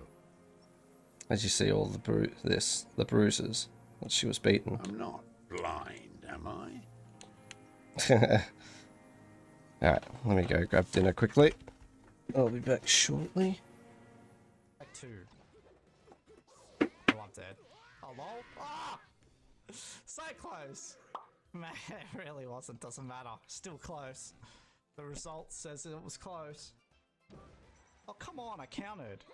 As you see all the bruises that she was beaten. I'm not blind, am I? Alright, let me go grab dinner quickly. I'll be back shortly. Back two. Oh, I'm dead. Oh, lol. Ah! So close. Man, it really wasn't. Doesn't matter. Still close. The result says it was close. Oh, come on. I counted.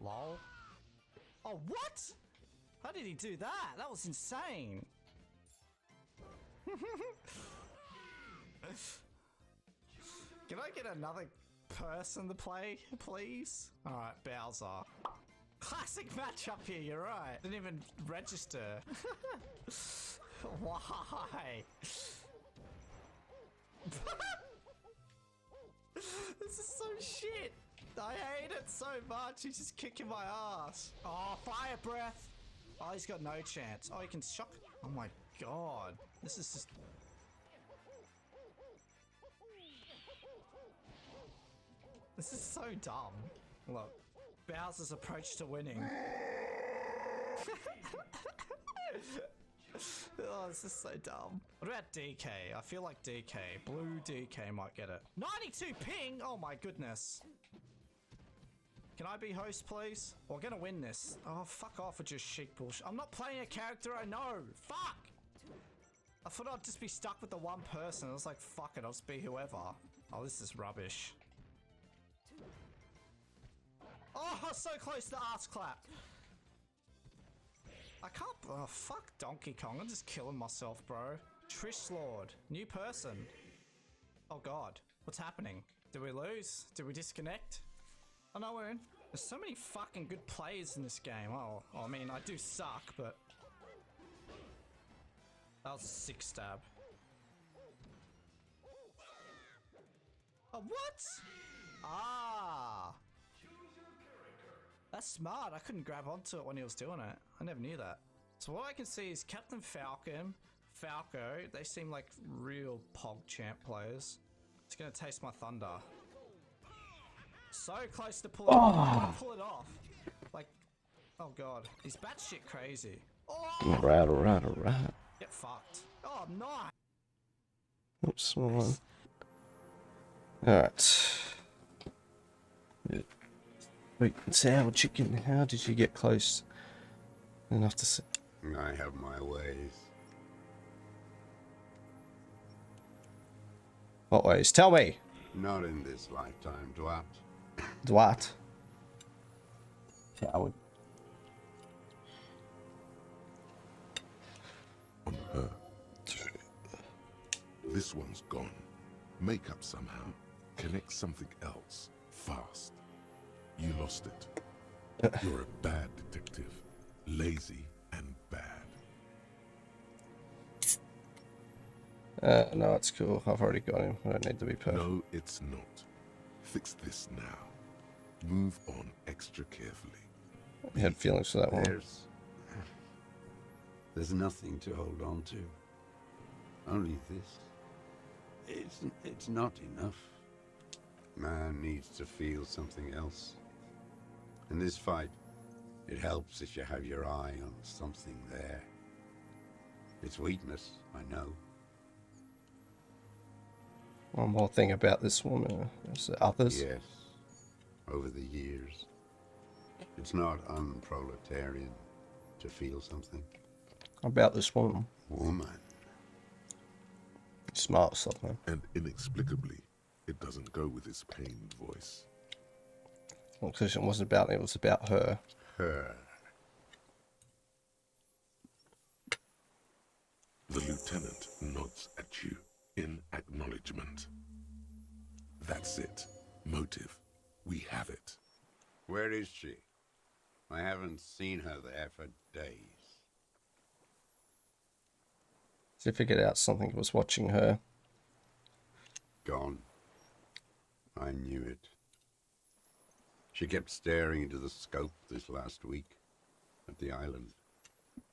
Lol. Oh, what? How did he do that? That was insane. Can I get another person to play, please? Alright, Bowser. Classic matchup here, you're right. Didn't even register. Why? This is so shit. I hate it so much. He's just kicking my ass. Oh, fire breath. Oh, he's got no chance. Oh, he can shock. Oh my god. This is just... This is so dumb. Look. Bowser's approach to winning. Oh, this is so dumb. What about DK? I feel like DK. Blue DK might get it. 92 ping? Oh my goodness. Can I be host, please? We're gonna win this. Oh, fuck off with your shit bullshit. I'm not playing a character I know. Fuck! I thought I'd just be stuck with the one person. I was like, fuck it, I'll just be whoever. Oh, this is rubbish. Oh, so close to ass clap. I can't. Oh, fuck Donkey Kong. I'm just killing myself, bro. Trish Lord. New person. Oh, God. What's happening? Did we lose? Did we disconnect? Oh, no, we're in. There's so many fucking good players in this game. Oh, I mean, I do suck, but... That was a sick stab. Oh, what? Ah. That's smart. I couldn't grab onto it when he was doing it. I never knew that. So what I can see is Captain Falcon, Falco, they seem like real PogChamp players. It's gonna taste my thunder. So close to pulling it off. I pull it off. Like, oh god. He's batshit crazy. Oh! Alright. Get fucked. Oh, nice! Oops, wrong one. Alright. Wait, sour chicken, how did you get close enough to see? I have my ways. What ways? Tell me! Not in this lifetime, Dwight. Dwight. Coward. On her. This one's gone. Make up somehow. Connect something else. Fast. You lost it. You're a bad detective. Lazy and bad. No, it's cool. I've already got him. I don't need to be perfect. No, it's not. Fix this now. Move on extra carefully. I had feelings for that one. There's nothing to hold on to. Only this. It's not enough. Man needs to feel something else. In this fight, it helps if you have your eye on something there. It's weakness, I know. One more thing about this woman. Is there others? Yes, over the years. It's not unproletarian to feel something. About this woman. Woman. Smart stuff, man. And inexplicably, it doesn't go with his pained voice. Well, because it wasn't about me, it was about her. Her. The lieutenant nods at you in acknowledgement. That's it. Motive. We have it. Where is she? I haven't seen her there for days. She figured out something was watching her. Gone. I knew it. She kept staring into the scope this last week at the island,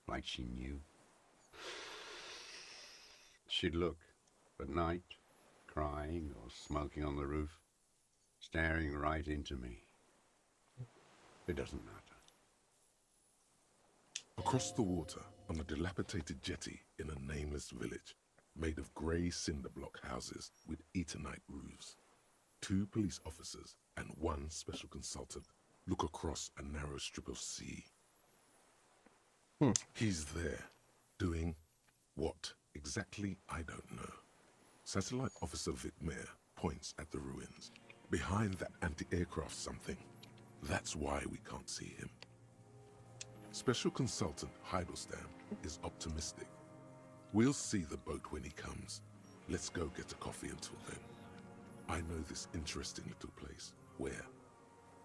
like she knew. She'd look at night, crying or smoking on the roof, staring right into me. It doesn't matter. Across the water, on a dilapidated jetty in a nameless village, made of grey cinder block houses with Eternite roofs, 2 police officers and 1 special consultant look across a narrow strip of sea. He's there, doing what exactly, I don't know. Satellite Officer Vic Mayer points at the ruins. Behind that anti-aircraft something. That's why we can't see him. Special Consultant Heidelstein is optimistic. We'll see the boat when he comes. Let's go get a coffee until then. I know this interesting little place. Where?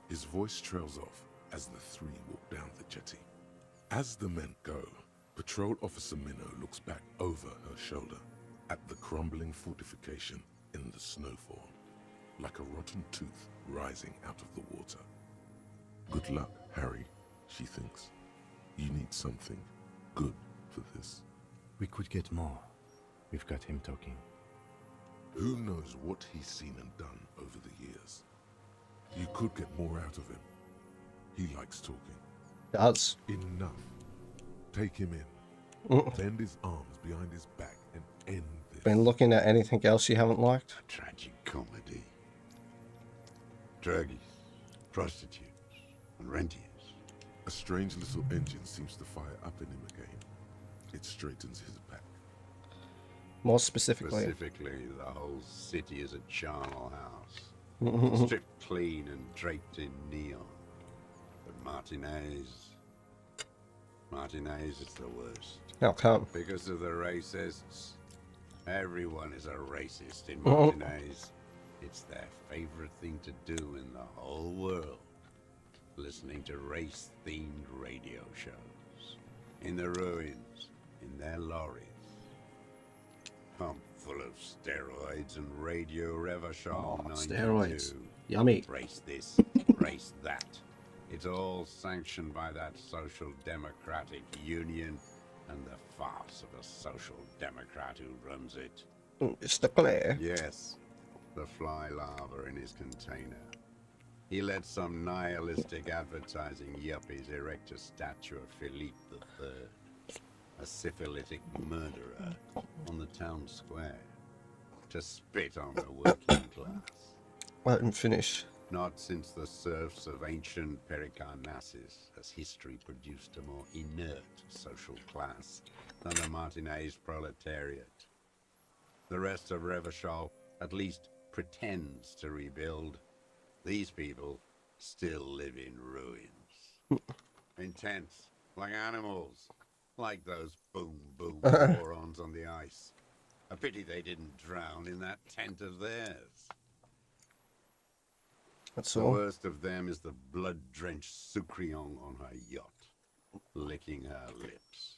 His voice trails off as the 3 walk down the jetty. As the men go, Patrol Officer Minnow looks back over her shoulder at the crumbling fortification in the snowfall, like a rotten tooth rising out of the water. Good luck, Harry, she thinks. You need something good for this. We could get more. We've got him talking. Who knows what he's seen and done over the years? You could get more out of him. He likes talking. Does. Enough. Take him in. Bend his arms behind his back and end this. Been looking at anything else you haven't liked? A tragic comedy. Druggies, prostitutes, and rentiers. A strange little engine seems to fire up in him again. It straightens his back. More specifically. Specifically, the whole city is a charnel house. Stripped clean and draped in neon. But Martinez is the worst. How come? Because of the racists. Everyone is a racist in Martinez. It's their favorite thing to do in the whole world. Listening to race-themed radio shows. In the ruins, in their lorries. Pumped full of steroids and Radio Revachon 92. Steroids. Yummy. Race this, race that. It's all sanctioned by that Social Democratic Union and the farce of a Social Democrat who runs it. Mr. Claire. Yes, the fly larva in his container. He let some nihilistic advertising yuppies erect a statue of Philippe III, a syphilitic murderer, on the town square, to spit on the working class. I didn't finish. Not since the serfs of ancient Pericarnassus has history produced a more inert social class than the Martinez proletariat. The rest of Revachol at least pretends to rebuild. These people still live in ruins. Intense, like animals, like those boom-boom morons on the ice. A pity they didn't drown in that tent of theirs. That's The all. worst of them is the blood-drenched Sucrion on her yacht, licking her lips.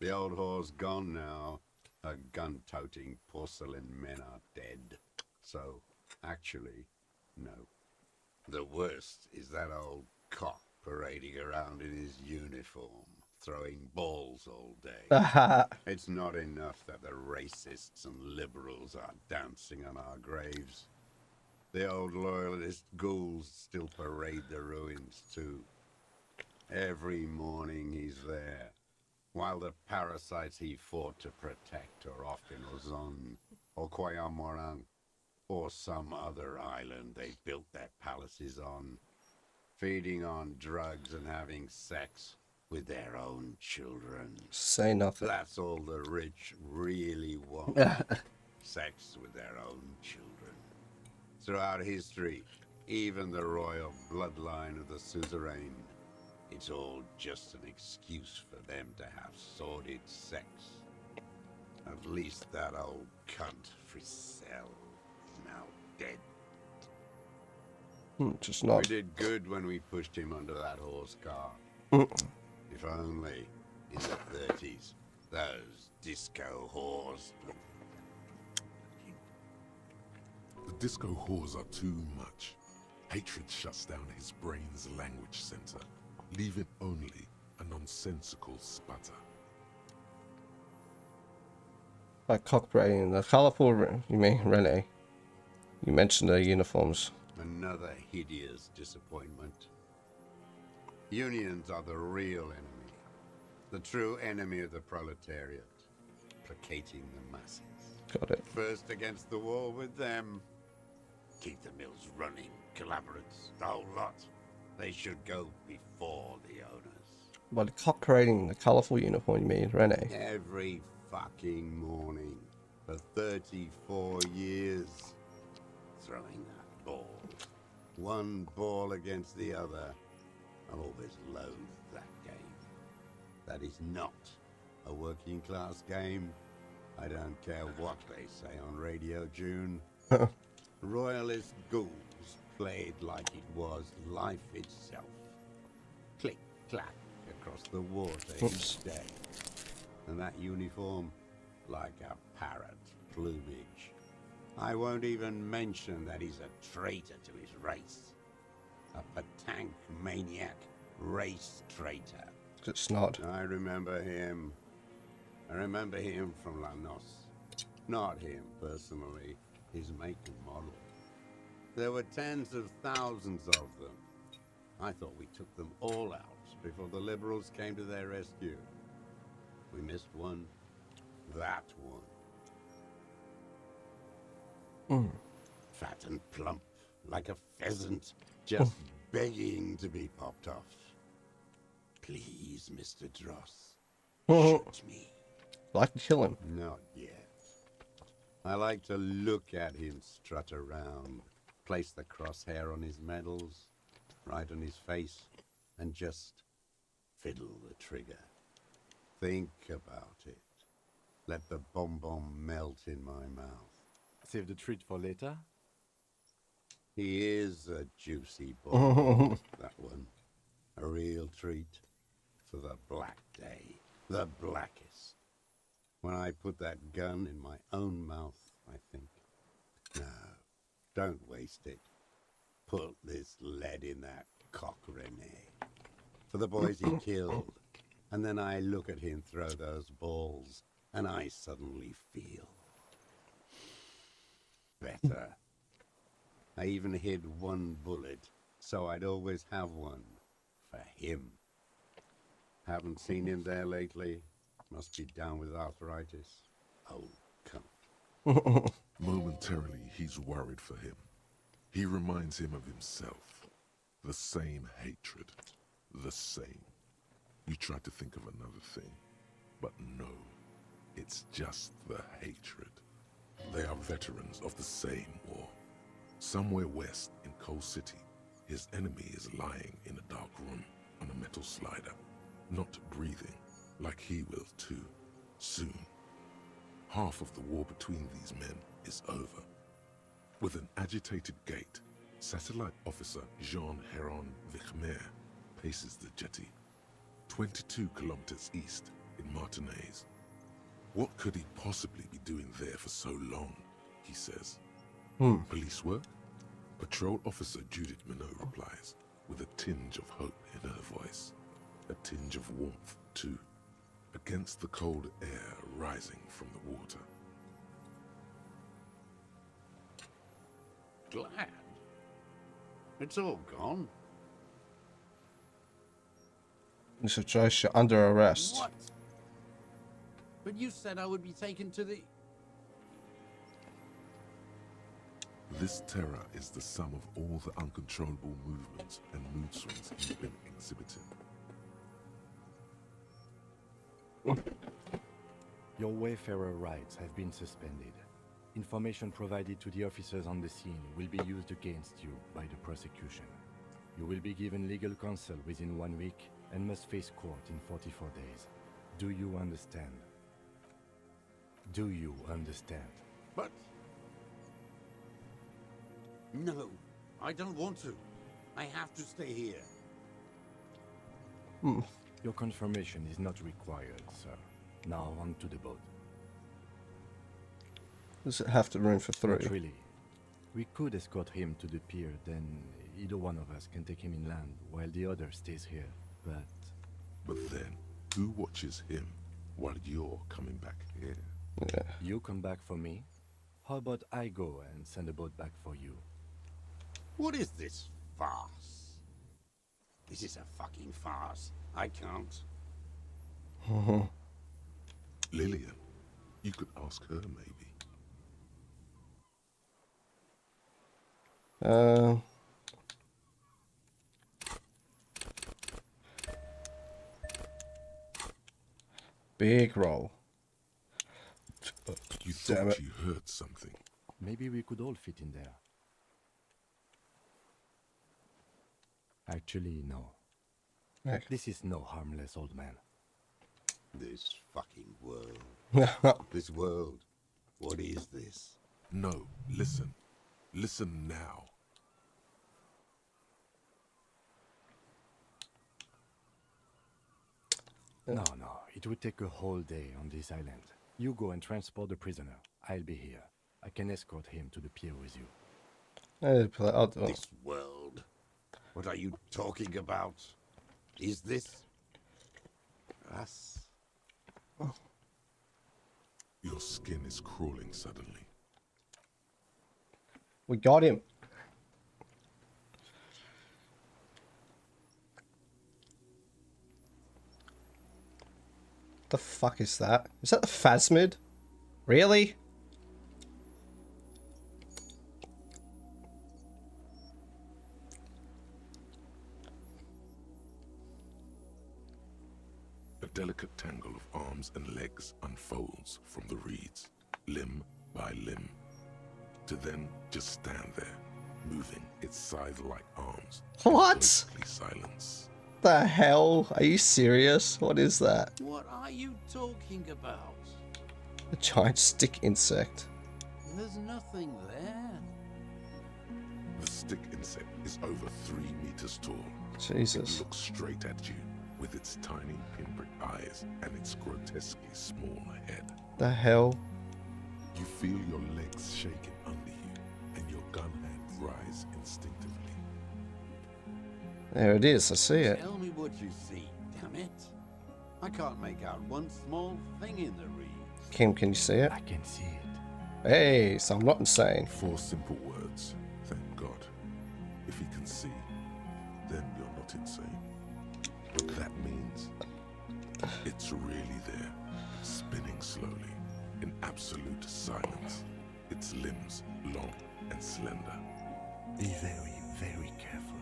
The old whore's gone now. Her gun-toting porcelain men are dead. So, actually, no. The worst is that old cock parading around in his uniform, throwing balls all day. It's not enough that the racists and liberals are dancing on our graves. The old loyalist ghouls still parade the ruins too. Every morning he's there, while the parasites he fought to protect are off in Ozon, or Koyamorang, or some other island they built their palaces on, feeding on drugs and having sex with their own children. Say nothing. That's all the rich really want. Sex with their own children. Throughout history, even the royal bloodline of the suzerain, it's all just an excuse for them to have sordid sex. At least that old cunt Frisell is now dead. Just We not. did good when we pushed him under that horse car. If only, in the 30s, those disco whores. The disco whores are too much. Hatred shuts down his brain's language center, leaving only a nonsensical sputter. Like cockbrain. The colourful, you mean, Rene? You mentioned the uniforms. Another hideous disappointment. Unions are the real enemy. The true enemy of the proletariat. Placating the masses. Got it. First against the wall with them. Keep the mills running. Collaborates, the whole lot. They should go before the owners. By the cockbrain, the colourful uniform, you mean, Rene? Every fucking morning. For 34 years. Throwing that ball. One ball against the other. I've always loathed that game. That is not a working class game. I don't care what they say on Radio June. Royalist ghouls played like it was life itself. Click, clack across the water each day. And that uniform, like a parrot plumage. I won't even mention that he's a traitor to his race. A Patank maniac race traitor. It's not. I remember him. I remember him from Lanos. Not him personally, his make and model. There were tens of thousands of them. I thought we took them all out before the liberals came to their rescue. We missed one. That one. Fat and plump, like a pheasant, just begging to be popped off. Please, Mr. Dross, shoot me. Like to kill him. Not yet. I like to look at him strut around, place the crosshair on his medals, right on his face, and just fiddle the trigger. Think about it. Let the bomb melt in my mouth. Save the treat for later. He is a juicy boy, that one. A real treat for the black day, the blackest. When I put that gun in my own mouth, I think, no, don't waste it. Put this lead in that cock, Rene. For the boys he killed. And then I look at him throw those balls, and I suddenly feel better. I even hid one bullet, so I'd always have one for him. Haven't seen him there lately. Must be down with arthritis. Oh, come. Momentarily, he's worried for him. He reminds him of himself. The same hatred. The same. You try to think of another thing, but no. It's just the hatred. They are veterans of the same war. Somewhere west in Coal City, his enemy is lying in a dark room on a metal slider, not breathing, like he will too, soon. Half of the war between these men is over. With an agitated gait, satellite officer Jean Heron Vichmer paces the jetty, 22 kilometers east in Martinez. What could he possibly be doing there for so long, he says. Police work? Patrol officer Judith Minot replies, with a tinge of hope in her voice. A tinge of warmth, too, against the cold air rising from the water. Glad? It's all gone. Mr. Joyce, you're under arrest. What? But you said I would be taken to the... This terror is the sum of all the uncontrollable movements and mood swings you've been exhibiting. Your Wayfarer rights have been suspended. Information provided to the officers on the scene will be used against you by the prosecution. You will be given legal counsel within 1 week and must face court in 44 days. Do you understand? Do you understand? But... No, I don't want to. I have to stay here. Your confirmation is not required, sir. Now on to the boat. Does it have to room for Not 3? really. We could escort him to the pier, then either one of us can take him inland while the other stays here. But then, who watches him while you're coming back here? Yeah. You come back for me? How about I go and send a boat back for you? What is this farce? This is a fucking farce. I can't. Lillian, you could ask her maybe. Big roll. You Damn thought it. you heard something. Maybe we could all fit in there. Actually, no. Heck. This is no harmless old man. This fucking world. This world. What is this? No, listen. Listen now. No, it would take a whole day on this island. You go and transport the prisoner. I'll be here. I can escort him to the pier with you. I'll do it. This world. What are you talking about? Is this... us? Your skin is crawling suddenly. We got him. The fuck is that? Is that the Phasmid? Really? A delicate tangle of arms and legs unfolds from the reeds, limb by limb, to then just stand there, moving its scythe-like arms. What? Ghostly silence. The hell? Are you serious? What is that? What are you talking about? A giant stick insect. There's nothing there. The stick insect is over 3 meters tall. It Jesus. looks straight at you with its tiny pinprick eyes and its grotesquely small head. The hell? You feel your legs shaking under you and your gun hand rise instinctively. There it is, I see it. Tell me what you see, damn it. I can't make out one small thing in the reeds. Kim, can you see it? I can see it. Hey, so I'm not insane. 4 simple words. Thank God. If he can see, then you're not insane. What that means, it's really there, spinning slowly, in absolute silence. Its limbs long and slender. Be very, very careful.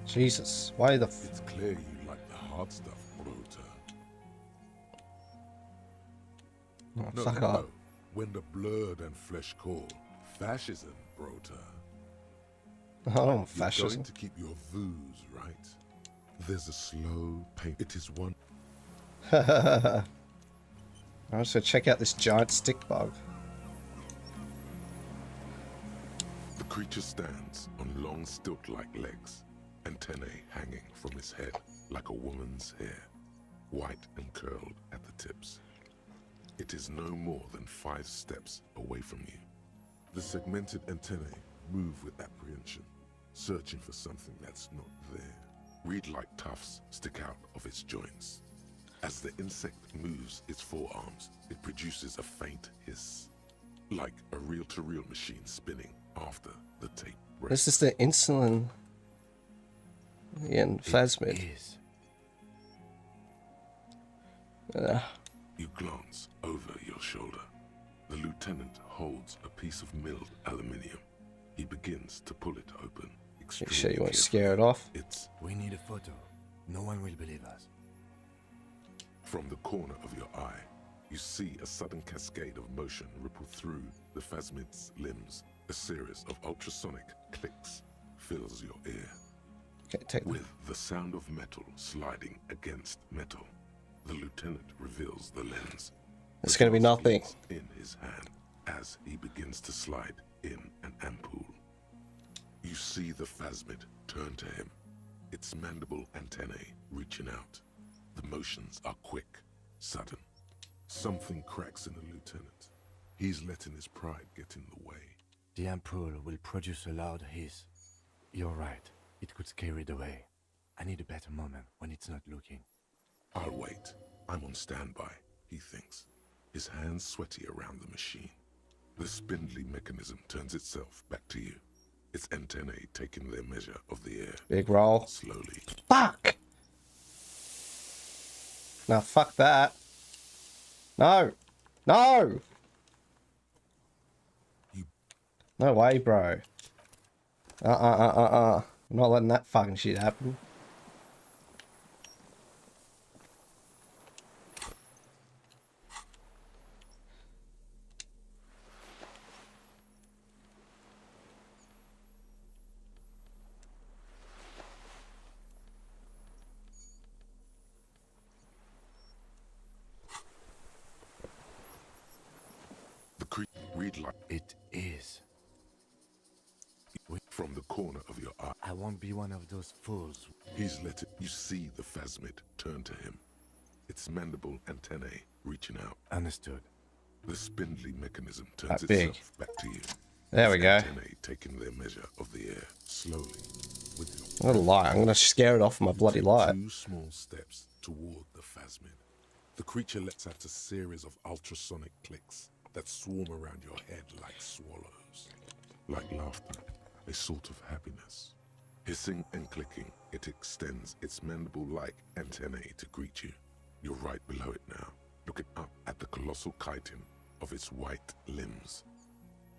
Jesus, why the It's clear you like the hard stuff, Brota. oh, No, fuck no, up. no. When the blood and flesh call, fascism, Brota. I don't want You're fascism. going to keep your views, right? There's a slow pain. It is one. I want to check out this giant stick bug. The creature stands on long stilt-like legs, antennae hanging from his head like a woman's hair, white and curled at the tips. It is no more than 5 steps away from you. The segmented antennae move with apprehension, searching for something that's not there. Reed-like tufts stick out of its joints. As the insect moves its forearms, it produces a faint hiss, like a reel-to-reel machine spinning after the tape breaks. This is the insulin and phasmid. It is. You glance over your shoulder. The lieutenant holds a piece of milled aluminium. He begins to pull it open. Make sure you won't extremely scare it off. It's We need a photo. No one will believe us. from the corner of your eye. You see a sudden cascade of motion ripple through the phasmid's limbs. A series of ultrasonic clicks fills your ear, Okay, take the with the sound of metal sliding against metal. The lieutenant reveals the lens. It's The gonna be glass nothing. glints in his hand as he begins to slide in an ampoule. You see the phasmid turn to him, its mandible antennae reaching out. The motions are quick, sudden. Something cracks in the lieutenant. He's letting his pride get in the way. The ampoule will produce a loud hiss. You're right. It could scare it away. I need a better moment when it's not looking. I'll wait. I'm on standby, he thinks, his hands sweaty around the machine. The spindly mechanism turns itself back to you, its antennae taking their measure of the air. big roll. Slowly. Fuck! Now fuck that. No! No! You- No way, bro. I'm not letting that fucking shit happen. The creature read like It is. from the corner of your eye. I won't be one of those fools. He's let it. You see the phasmid turn to him, its mandible antennae reaching out. Understood. The spindly mechanism turns That big. itself back to you. There we its go. Antennae taking their measure of the air slowly. With your I'm gonna lie. I'm gonna scare it off with my bloody light. 2 small steps toward the phasmid. The creature lets out a series of ultrasonic clicks that swarm around your head like swallows. Like laughter, a sort of happiness. Hissing and clicking, it extends its mandible-like antennae to greet you. You're right below it now, looking up at the colossal chitin of its white limbs.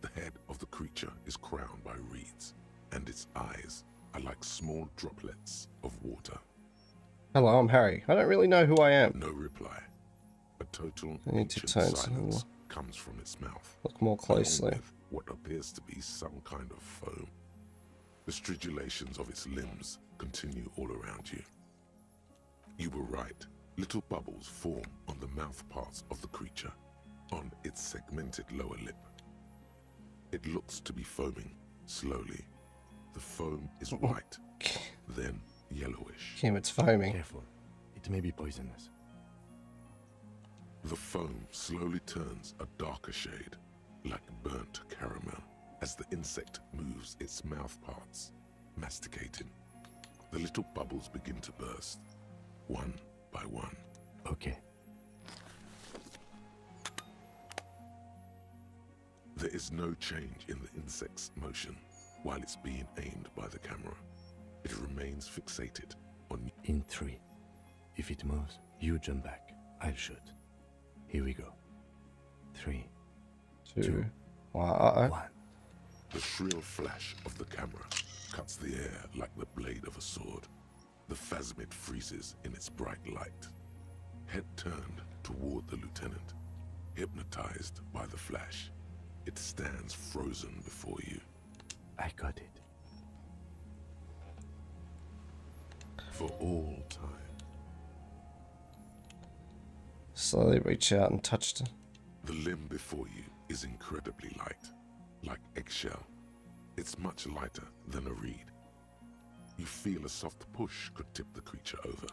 The head of the creature is crowned by reeds, and its eyes are like small droplets of water. Hello, I'm Harry. I don't really know who I am. No reply. A total I need to ancient turn silence some- comes from its mouth. Look more along closely. with what appears to be some kind of foam. The stridulations of its limbs continue all around you. You were right. Little bubbles form on the mouth parts of the creature, on its segmented lower lip. It looks to be foaming slowly. The foam is white, then yellowish. Kim, it's foaming. Careful. It may be poisonous. The foam slowly turns a darker shade, like burnt caramel. as the insect moves its mouth parts, masticating. The little bubbles begin to burst, one by one. Okay. There is no change in the insect's motion while it's being aimed by the camera. It remains fixated on you. In 3. If it moves, you jump back. I'll shoot. Here we go. 3, 2, 1. 1. The shrill flash of the camera cuts the air like the blade of a sword. The phasmid freezes in its bright light. Head turned toward the lieutenant, hypnotized by the flash. It stands frozen before you. I got it. For all time. Slowly reach out and touch it. The limb before you is incredibly light, like eggshell. It's much lighter than a reed. You feel a soft push could tip the creature over.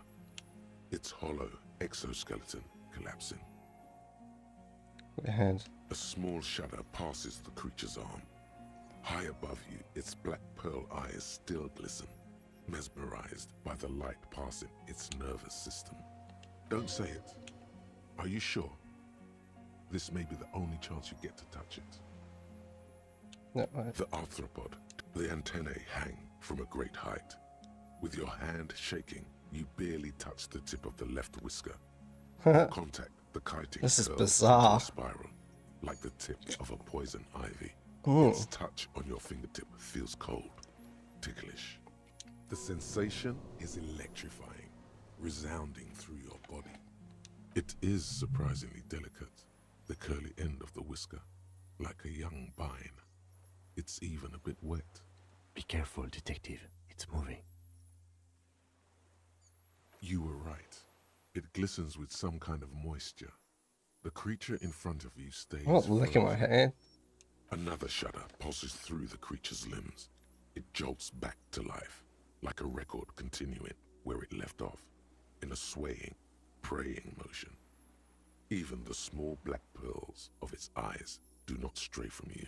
Its hollow exoskeleton collapsing. Your hand. A small shudder passes the creature's arm. High above you, its black pearl eyes still glisten, mesmerized by the light passing its nervous system. Don't say it. Are you sure? This may be the only chance you get to touch it. No, right. The arthropod, the antennae hang from a great height. With your hand shaking, you barely touch the tip of the left whisker. Contact, the chitin This is curls bizarre. into a spiral, like the tip of a poison ivy. Ooh. Its touch on your fingertip feels cold, ticklish. The sensation is electrifying, resounding through your body. It is surprisingly delicate, the curly end of the whisker, like a young vine. It's even a bit wet. Be careful, detective. It's moving. You were right. It glistens with some kind of moisture. The creature in front of you stays I'm not licking my frozen. hand. Another shudder pulses through the creature's limbs. It jolts back to life, like a record continuing where it left off, in a swaying, praying motion. Even the small black pearls of its eyes do not stray from you.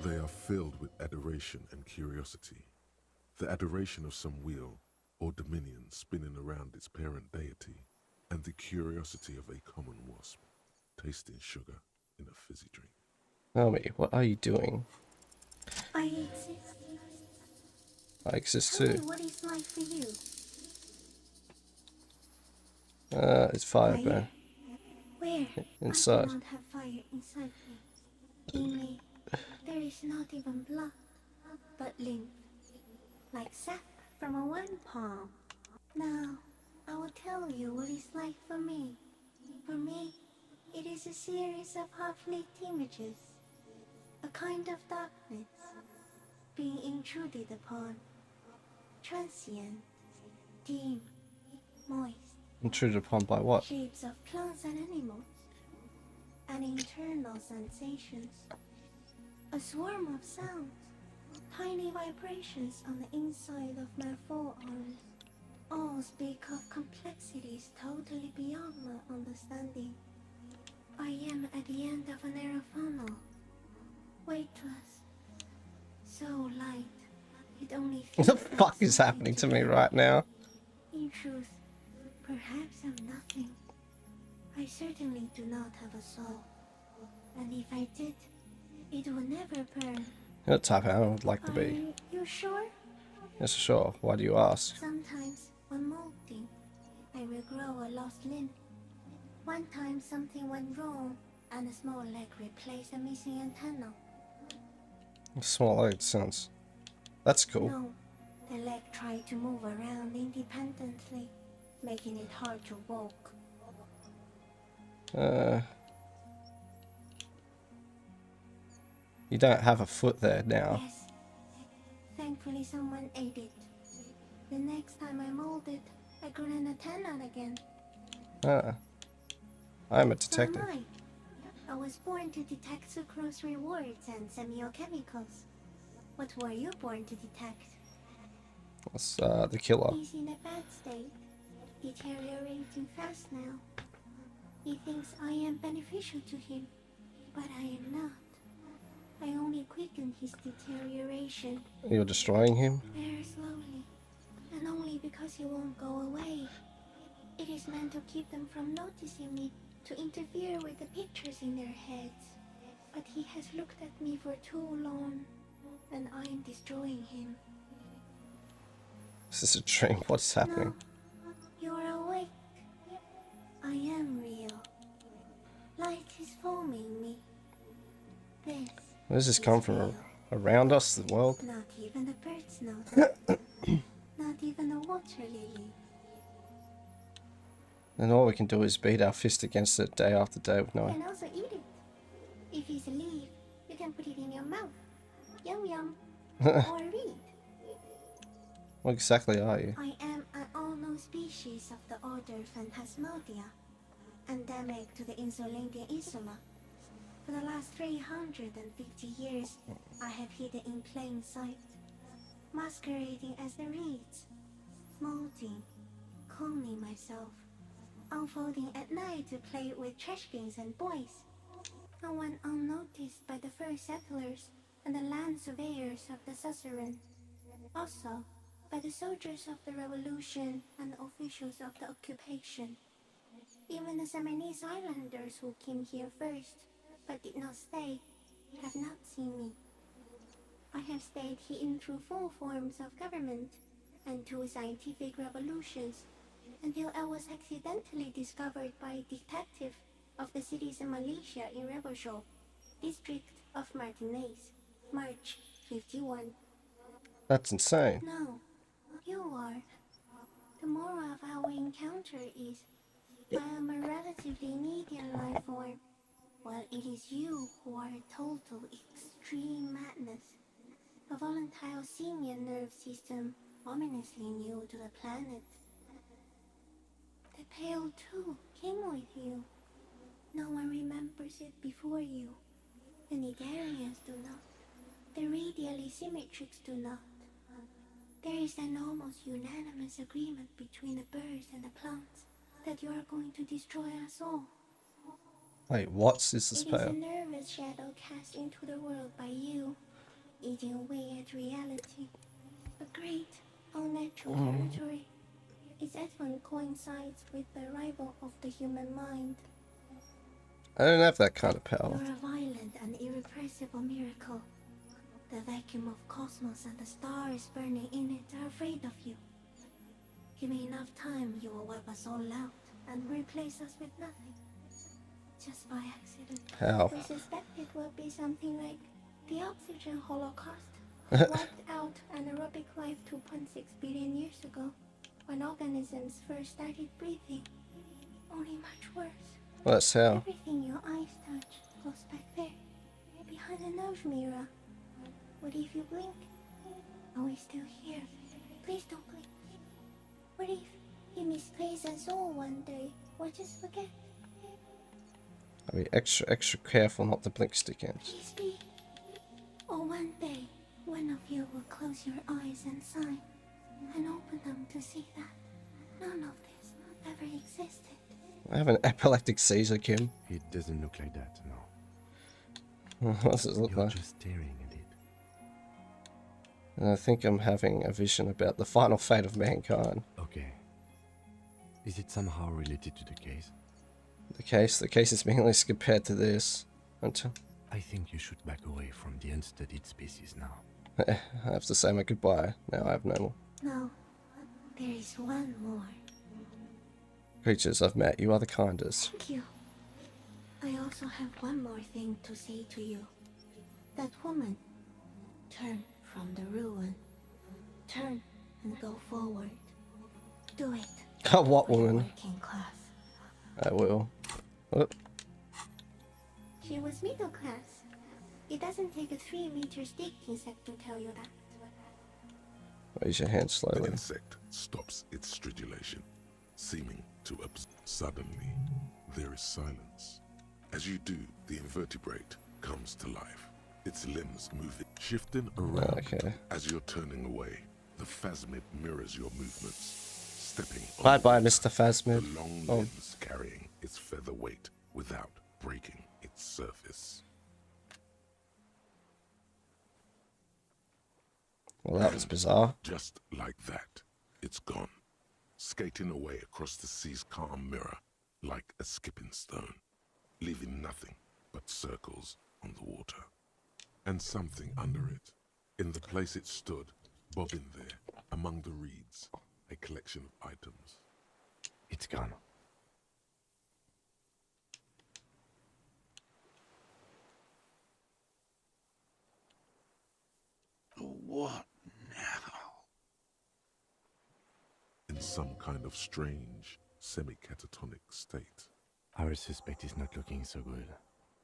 They are filled with adoration and curiosity, the adoration of some wheel or dominion spinning around its parent deity, and the curiosity of a common wasp tasting sugar in a fizzy drink. Tell me, what are you doing? I exist. I exist Tell too. me what it's like for you. It's fire, Right man. here. Where? Inside. I do not have fire inside me. In me, there is not even blood, but lymph, like sap from a one palm. Now, I will tell you what it's like for me. For me, it is a series of half-lit images, a kind of darkness, being intruded upon, transient, dim, moist. Intruded upon by what? Shapes of plants and animals, and internal sensations. A swarm of sounds, tiny vibrations on the inside of my forearms. All speak of complexities totally beyond my understanding. I am at the end of a narrow funnel, weightless, so light, it only What the feels fuck like is something happening to me carry. right now? In truth, perhaps I'm nothing. I certainly do not have a soul. And if I did, it would never burn. What type of animal would like to be? Are you sure? Yes, sure. Why do you ask? Sometimes, when molting, I will grow a lost limb. One time something went wrong, and a small leg replaced a missing antenna. Small leg sounds. That's cool. No, the leg tried to move around independently, making it hard to walk. You don't have a foot there now. Yes. Thankfully someone ate it. The next time I molded, I grew an antenna again. I'm a So detective. am I was born to detect sucrose rewards and semiochemicals. What were you born to detect? That's the killer. He's in a bad state, deteriorating fast now. He thinks I am beneficial to him, but I am not. I only quicken his deterioration You're destroying him? very slowly, and only because he won't go away. It is meant to keep them from noticing me, to interfere with the pictures in their heads. But he has looked at me for too long, and I am destroying him. Is this a dream? What's happening? No, you are awake. I am real. Light is forming me. This. Where does this is come from? real. Around us, the world? Not even the birds know that. Not even the water lily. And all we can do is beat our fist against it day after day with You no. can also eat it. If it's a leaf, you can put it in your mouth. Yum yum. Or read. What exactly are you? I am an unknown species of the order Phantasmadia, endemic to the Insulindian Insula. For the last 350 years, I have hidden in plain sight, masquerading as the reeds, molting, cloning myself, unfolding at night to play with trash bins and boys. I went unnoticed by the first settlers and the land surveyors of the suzerain. Also, by the soldiers of the revolution and the officials of the occupation. Even the Seminoles Islanders who came here first, but did not stay, have not seen me. I have stayed hidden through 4 forms of government and 2 scientific revolutions, until I was accidentally discovered by a detective of the citizen militia in Revelshop, district of Martinez, March 51. That's insane. No, you are. The moral of our encounter is, I am a relatively medium life form, while it is you who are a total extreme madness. A volatile senior nerve system ominously new to the planet. The Pale too came with you. No one remembers it before you. The Nidarians do not. The radially symmetrics do not. There is an almost unanimous agreement between the birds and the plants that you are going to destroy us all. Wait, what's this It is a pale? nervous shadow cast into the world by you, eating away at reality. A great, unnatural territory. Its advent coincides with the arrival of the human mind. I don't have that kind of power. You're a violent and irrepressible miracle. The vacuum of cosmos and the stars burning in it are afraid of you. Give me enough time, you will wipe us all out and replace us with nothing. Just by accident. How? We suspect it will be something like the oxygen holocaust. Wiped out anaerobic life 2.6 billion years ago, when organisms first started breathing. Only much worse. Well, that's how. Everything your eyes touch goes back there, behind the nose mirror. What if you blink? Are we still here? Please don't blink. What if you misplace us all one day, or just forget? I'll be extra careful not to blink stick ends. Please be. Or one day, one of you will close your eyes and sign, and open them to see that none of this ever existed. I have an epileptic seizure, Kim. It doesn't look like that, no. What does it look You're like? just staring at it. And I think I'm having a vision about the final fate of mankind. Okay. Is it somehow related to the case? The case is meaningless compared to this. Until I think you should back away from the unstudied species now. I have to say my goodbye. Now I have no more No, there is one more. creatures I've met. You are the kindest. Thank you. I also have one more thing to say to you. That woman, turn from the ruin. Turn and go forward. Do it. What for the woman? Working class. I will. Whoop. She was middle class. It doesn't take a 3-meter stick insect to tell you that. Raise your hand The slowly. insect stops its stridulation, seeming to suddenly there is silence. As you do, the invertebrate comes to life. Its limbs move, shifting around. Okay. As you're turning away, the phasmid mirrors your movements, stepping Bye-bye, onwards, Mr. Phasmid. the long Oh. limbs carrying its feather weight without breaking its surface. Well, that was bizarre. Just like that, it's gone, skating away across the sea's calm mirror like a skipping stone, leaving nothing but circles on the water. And something under it, in the place it stood, bobbing there, among the reeds, a collection of items. It's gone. What now? In some kind of strange, semi-catatonic state. Our suspect is not looking so good.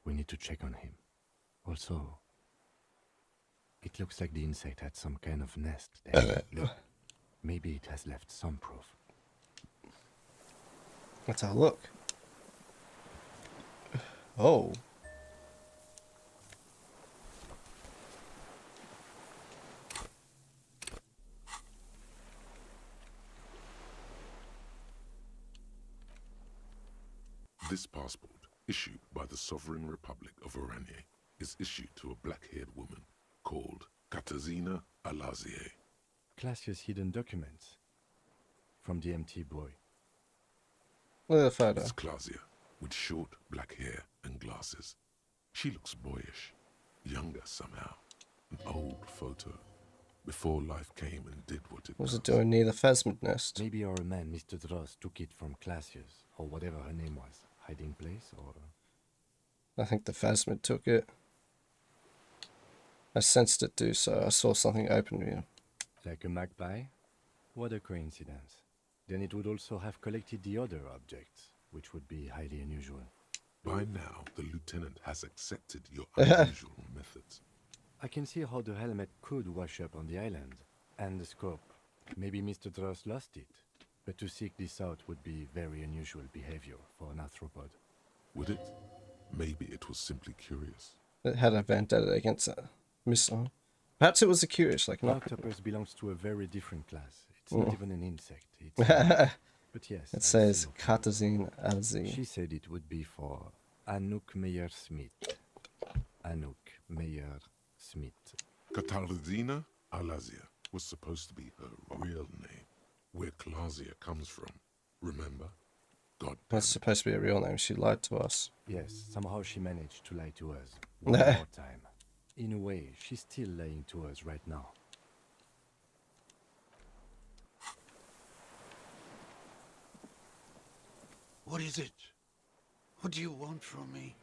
We need to check on him. Also, it looks like the insect had some kind of nest there. Look, maybe it has left some proof. Let's have a look. Oh. This passport, issued by the Sovereign Republic of Oranje, is issued to a black-haired woman called Katarzyna Alazie. Classia's hidden documents from the MT boy. Look at the photo. It's Klasia, with short black hair and glasses. She looks boyish, younger somehow. An old photo, before life came and did what it What was does. it doing near the Phasmid nest? Maybe our man, Mr. Dross, took it from Classia's, or whatever her name was. Hiding place, or... I think the Phasmid took it. I sensed it do so. I saw something open here. Like a magpie? What a coincidence. Then it would also have collected the other objects, which would be highly unusual. By now, the lieutenant has accepted your unusual methods. I can see how the helmet could wash up on the island. And the scope. Maybe Mr. Dross lost it. But to seek this out would be very unusual behavior for an arthropod. Would it? Maybe it was simply curious. It had a vendetta against a missile. Perhaps it was a curious, like An an octopus belongs to a very different class. It's not even an insect. It's but yes. It I says see your point. Katarzyna Alazie. She said it would be for Anouk Meyer-Smith. Anouk Meyer-Smith. Katarzyna Alazie was supposed to be her real name, where Klasia comes from. Remember? God damn That's it. supposed to be a real name. She lied to us. Yes, somehow she managed to lie to us. One more time. In a way, she's still lying to us right now. What is it? What do you want from me?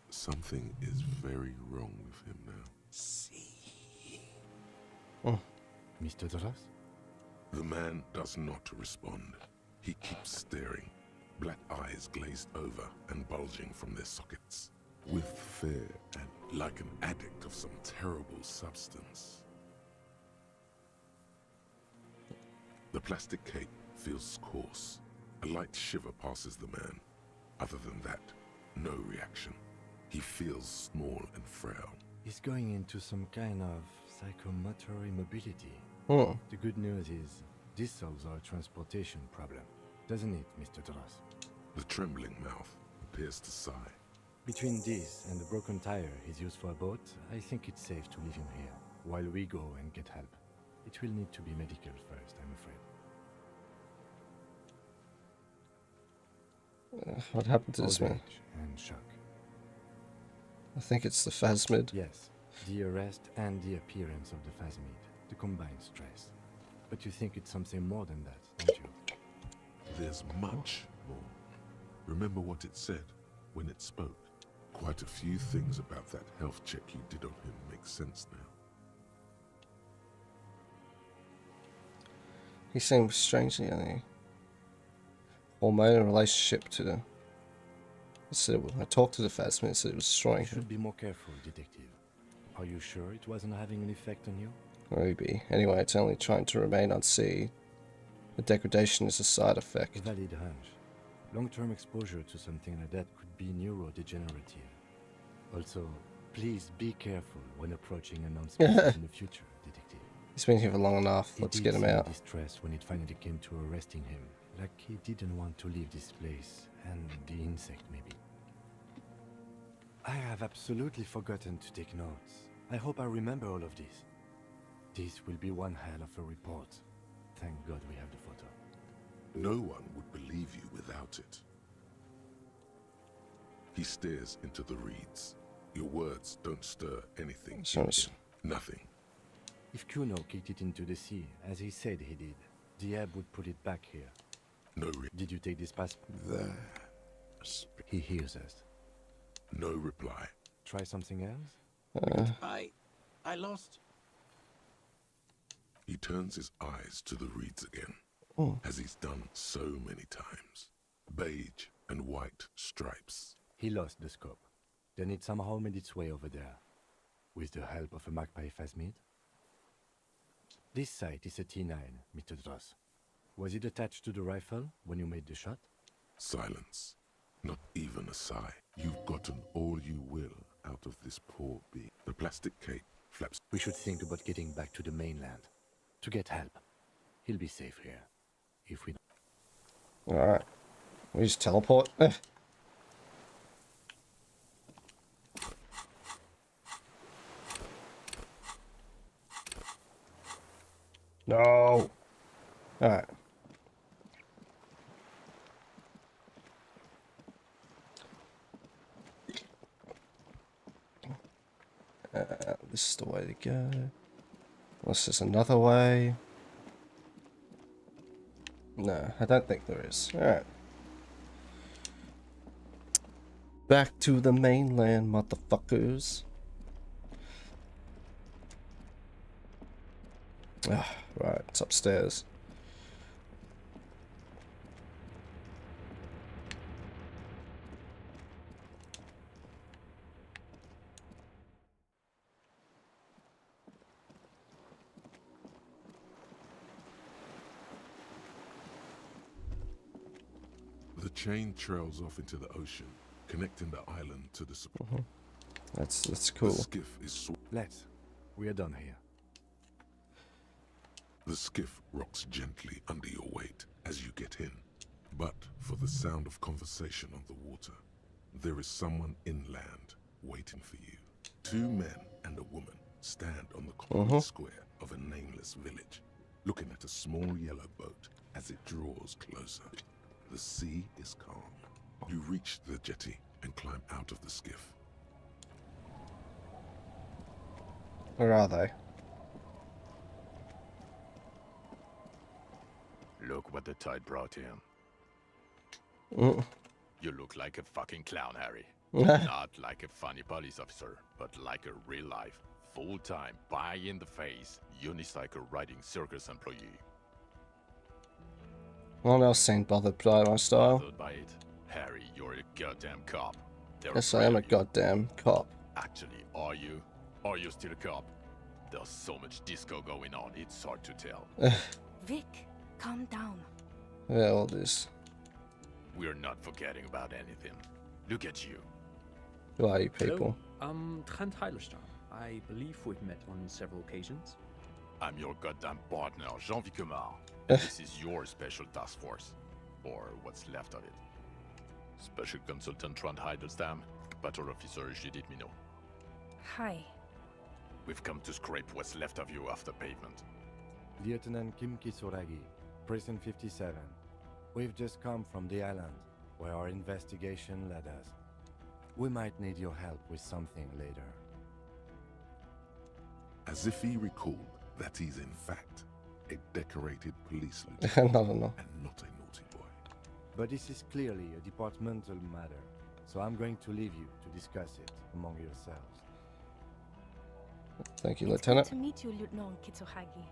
Something is very wrong with him now. See. Mr. Dross? The man does not respond. He keeps staring, black eyes glazed over and bulging from their sockets, with fear and like an addict of some terrible substance. The plastic cape feels coarse. A light shiver passes the man. Other than that, no reaction. He feels small and frail. He's going into some kind of psychomotor immobility. Hmm. The good news is, this solves our transportation problem. Doesn't it, Mr. Dross? The trembling mouth appears to sigh. Between this and the broken tire he's used for a boat, I think it's safe to leave him here, while we go and get help. It will need to be medical first, I'm afraid. What happened to this Old man? age and shock. I think it's the Phasmid. Yes, the arrest and the appearance of the Phasmid, the combined stress. But you think it's something more than that, don't you? There's much more. Remember what it said when it spoke? Quite a few things about that health check you did on him make sense now. He seemed strangely on a hormonal relationship to the... I talked to the Phasmid, it said it was destroying You him. should be more careful, detective. Are you sure it wasn't having an effect on you? Maybe. Anyway, it's only trying to remain on sea. The degradation is a side A effect. valid hunch. Long-term exposure to something like that could be neurodegenerative. Also, please be careful when approaching a non-species in the future, detective. He's been here for long enough. He Let's did get him seem out. distressed when it finally came to arresting him. Like he didn't want to leave this place, and the insect maybe. I have absolutely forgotten to take notes. I hope I remember all of this. This will be one hell of a report. Thank God we have the photo. No one would believe you without it. He stares into the reeds. Your words don't stir anything in Sounds- him. Nothing. If Kuno kicked it into the sea, as he said he did, the ebb would put it back here. Did you take this passport? He hears us. No reply. Try something else? I lost. He turns his eyes to the reeds again, as he's done so many times. Beige and white stripes. He lost the scope. Then it somehow made its way over there. With the help of a magpie phasmid. This sight is a T9, Mr. Dross. Was it attached to the rifle when you made the shot? Silence. Not even a sigh. You've gotten all you will out of this poor being. The plastic cape flaps. We should think about getting back to the mainland. To get help. He'll be safe here. If we... Alright. We just teleport. No. Alright. This is the way to go. Unless there's another way. No, I don't think there is. Alright. Back to the mainland, motherfuckers. Ah, right, it's upstairs. The chain trails off into the ocean, connecting the island to the supply. That's The cool. skiff is Let's. We are done here. The skiff rocks gently under your weight as you get in. But for the sound of conversation on the water, there is someone inland waiting for you. 2 men and a woman stand on the concrete square of a nameless village, looking at a small yellow boat as it draws closer. The sea is calm. You reach the jetty and climb out of the skiff. Where are they? Look what the tide brought him. You look like a fucking clown, Harry. Not like a funny police officer, but like a real-life, full-time, by-in-the-face, unicycle riding circus employee. No one else seemed bothered by my style. Bothered by it? Harry, you're a goddamn cop. They're Yes, I am a afraid of you. goddamn cop. Actually, are you? Are you still a cop? There's so much disco going on, it's hard to tell. Vic, calm down. Yeah, all this. We're not forgetting about anything. Look at you. Who are you people? Hello, Trent Heilerstar. I believe we've met on several occasions. I'm your goddamn partner, Jean-Vic Comar. This is your special task force. Or what's left of it. Special Consultant Trent Heidelstam, Battle Officer Judith Minot. Hi. We've come to scrape what's left of you off the pavement. Lieutenant Kim Kisuragi, Prison 57. We've just come from the island, where our investigation led us. We might need your help with something later. As if he recalled that he's in fact a decorated police lieutenant No. and not a naughty boy. But this is clearly a departmental matter, so I'm going to leave you to discuss it among yourselves. Thank you, It's Lieutenant. good to meet you, Lieutenant Kitsuhagi.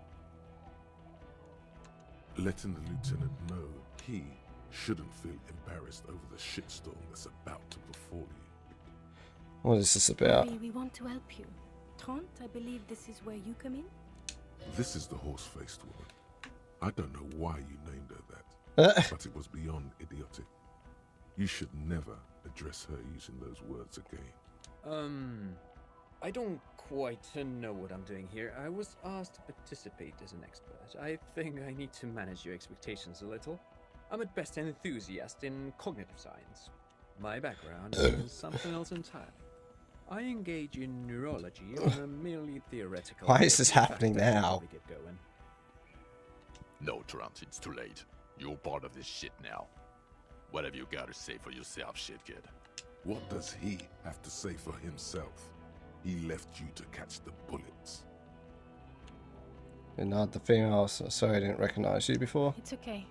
Letting the lieutenant know he shouldn't feel embarrassed over the shitstorm that's about to befall you. What is this about? We want to help you. Trent, I believe this is where you come in? This is the horse-faced woman. I don't know why you named her that, but it was beyond idiotic. You should never address her using those words again. I don't quite know what I'm doing here. I was asked to participate as an expert. I think I need to manage your expectations a little. I'm at best an enthusiast in cognitive science. My background is something else entirely. I engage in neurology on a merely theoretical. Why is this level. In happening fact, I should now? probably get going. No, Trant, it's too late. You're part of this shit now. What have you got to say for yourself, shit kid? What does he have to say for himself? He left you to catch the bullets. You're not the female, so sorry I didn't recognize you before. It's okay.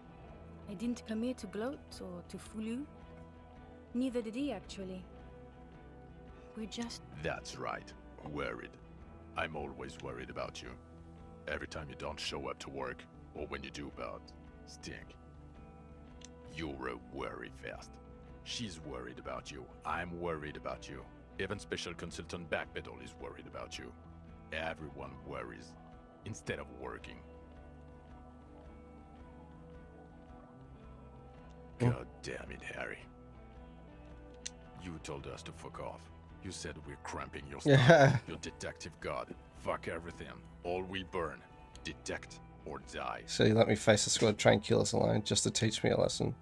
I didn't come here to gloat or to fool you. Neither did he, actually. We're just... That's right. Worried. I'm always worried about you. Every time you don't show up to work, or when you do about stink. You're a worry fest. She's worried about you. I'm worried about you. Even Special Consultant Backpedal is worried about you. Everyone worries instead of working. God damn it, Harry. You told us to fuck off. You said we're cramping your stuff. Yeah. Your detective god. Fuck everything. All we burn. Detect or die. So you let me face a squad of trained killers alone just to teach me a lesson.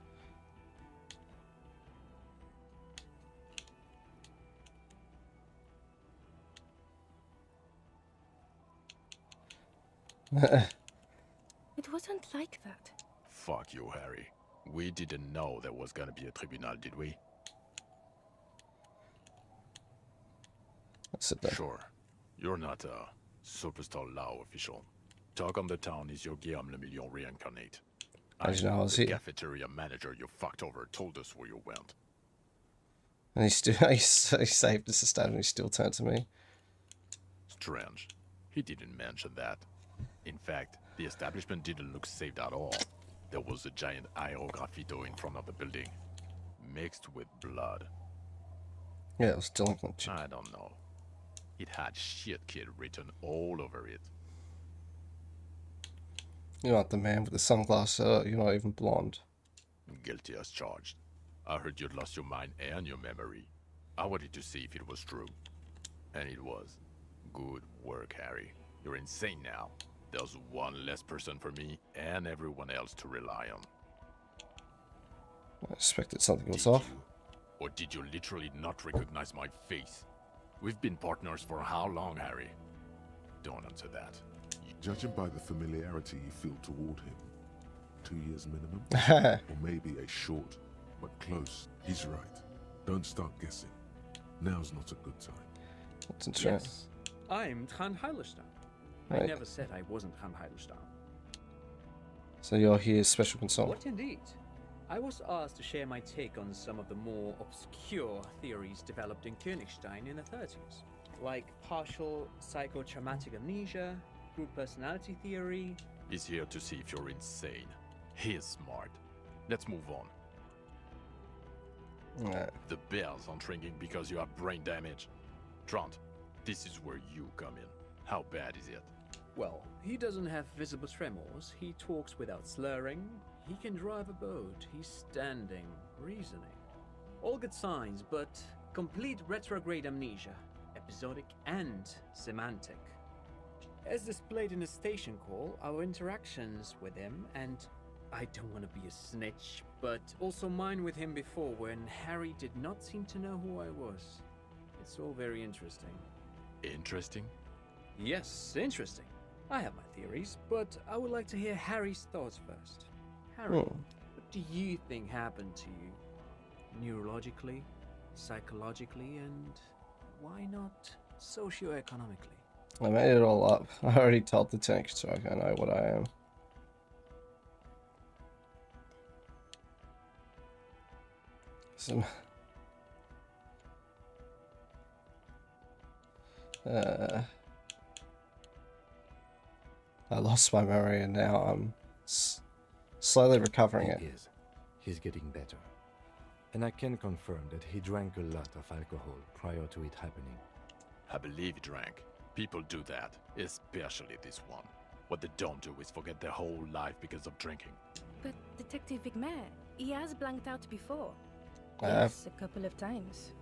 It wasn't like that. Fuck you, Harry. We didn't know there was gonna be a tribunal, did we? Sit there. Sure. You're not a superstar law official. Talk on the town is your Guillaume Le Million reincarnate. As you know, I was the here. cafeteria manager you fucked over told us where you went. And he still he saved us a stat and he still turned to me. Strange. He didn't mention that. In fact, the establishment didn't look saved at all. There was a giant aerograffito in front of the building, mixed with blood. Yeah, it was delinquent. I don't know. It had shit kid written all over it. You're not the man with the sunglasses. You're not even blonde. Guilty as charged. I heard you'd lost your mind and your memory. I wanted to see if it was true. And it was. Good work, Harry. You're insane now. There's one less person for me and everyone else to rely on. I expected something was Did off. you? Or did you literally not recognize my face? We've been partners for how long, Harry? Don't answer that. Judging by the familiarity you feel toward him, 2 years minimum, or maybe a short but close. He's right. Don't start guessing. Now's not a good time. That's interesting. Yes, I'm Trant Heilerstein. I Right. never said I wasn't Trant Heilerstein. So you're here as special consultant. What indeed? I was asked to share my take on some of the more obscure theories developed in Königstein in the 30s, like partial psychotraumatic amnesia, group personality theory. He's here to see if you're insane. He's smart. Let's move on. Yeah. The bells aren't ringing because you have brain damage. Trant, this is where you come in. How bad is it? Well, he doesn't have visible tremors, he talks without slurring, he can drive a boat, he's standing, reasoning. All good signs, but complete retrograde amnesia, episodic and semantic. As displayed in the station call, our interactions with him, and I don't want to be a snitch, but also mine with him before when Harry did not seem to know who I was. It's all very interesting. Interesting? Yes, interesting. I have my theories, but I would like to hear Harry's thoughts first. Harry, what do you think happened to you? Neurologically, psychologically, and why not socioeconomically? I made it all up. I already told the tank, so I know what I am. Some... I lost my memory and now I'm slowly recovering it. He is. He's getting better. And I can confirm that he drank a lot of alcohol prior to it happening. I believe he drank. People do that, especially this one. What they don't do is forget their whole life because of drinking. But Detective Vigmer, he has blanked out before. I have. Yes, a couple of times.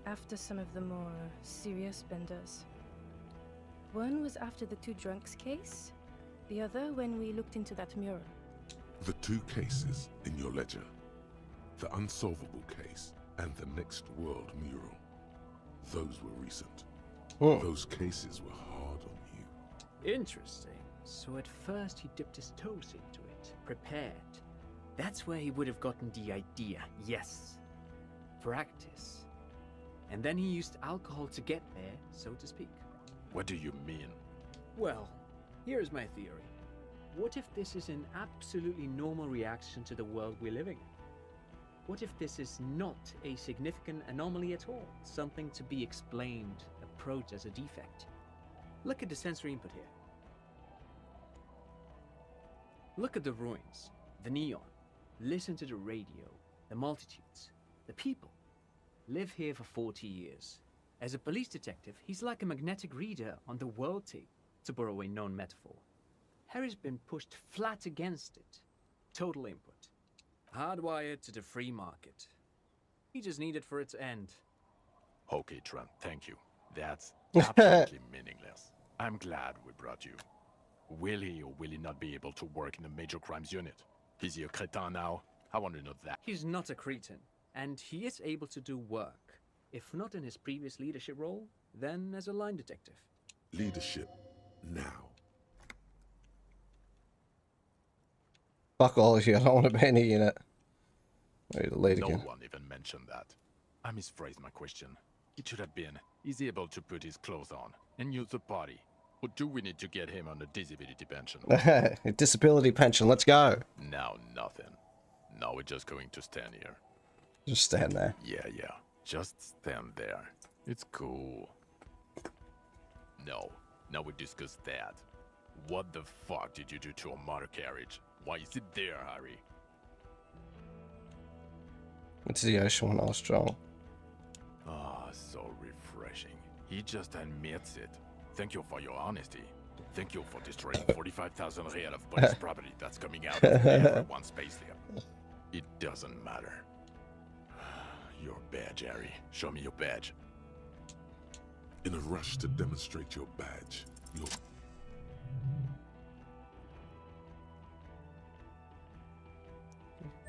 After some of the more serious benders. One was after the two drunks case, the other when we looked into that mural. The two cases in your ledger. The unsolvable case and the next world mural. Those were recent. Hmm. Those cases were hard on you. Interesting. So at first he dipped his toes into it, prepared. That's where he would have gotten the idea, yes. Practice. And then he used alcohol to get there, so to speak. What do you mean? Well, here's my theory. What if this is an absolutely normal reaction to the world we're living in? What if this is not a significant anomaly at all? Something to be explained, approached as a defect? Look at the sensory input here. Look at the ruins, the neon. Listen to the radio, the multitudes, the people. Live here for 40 years. As a police detective, he's like a magnetic reader on the world tape, to borrow a known metaphor. Harry's been pushed flat against it. Total input. Hardwired to the free market. He just needed for its end. Okay, Trent, thank you. That's absolutely meaningless. I'm glad we brought you. Will he or will he not be able to work in the major crimes unit? Is he a cretin now? I want to know that. He's not a cretin, and he is able to do work. If not in his previous leadership role, then as a line detective. Leadership now. Fuck all of you, I don't want to be in a unit. Ready to lead No again. one even mentioned that. I misphrased my question. It should have been, is he able to put his clothes on and use the body? Or do we need to get him on a disability pension? A disability pension, let's go. Now nothing. Now we're just going to stand here. Just stand there. Yeah. Just stand there. It's cool. No. Now we discuss that. What the fuck did you do to a motor carriage? Why is it there, Harry? Went to the ocean when I was strong. Ah, so refreshing. He just admits it. Thank you for your honesty. Thank you for destroying 45,000 real of police property that's coming out of everyone's space here. It doesn't matter. Your badge, Harry. Show me your badge. In a rush to demonstrate your badge, you're...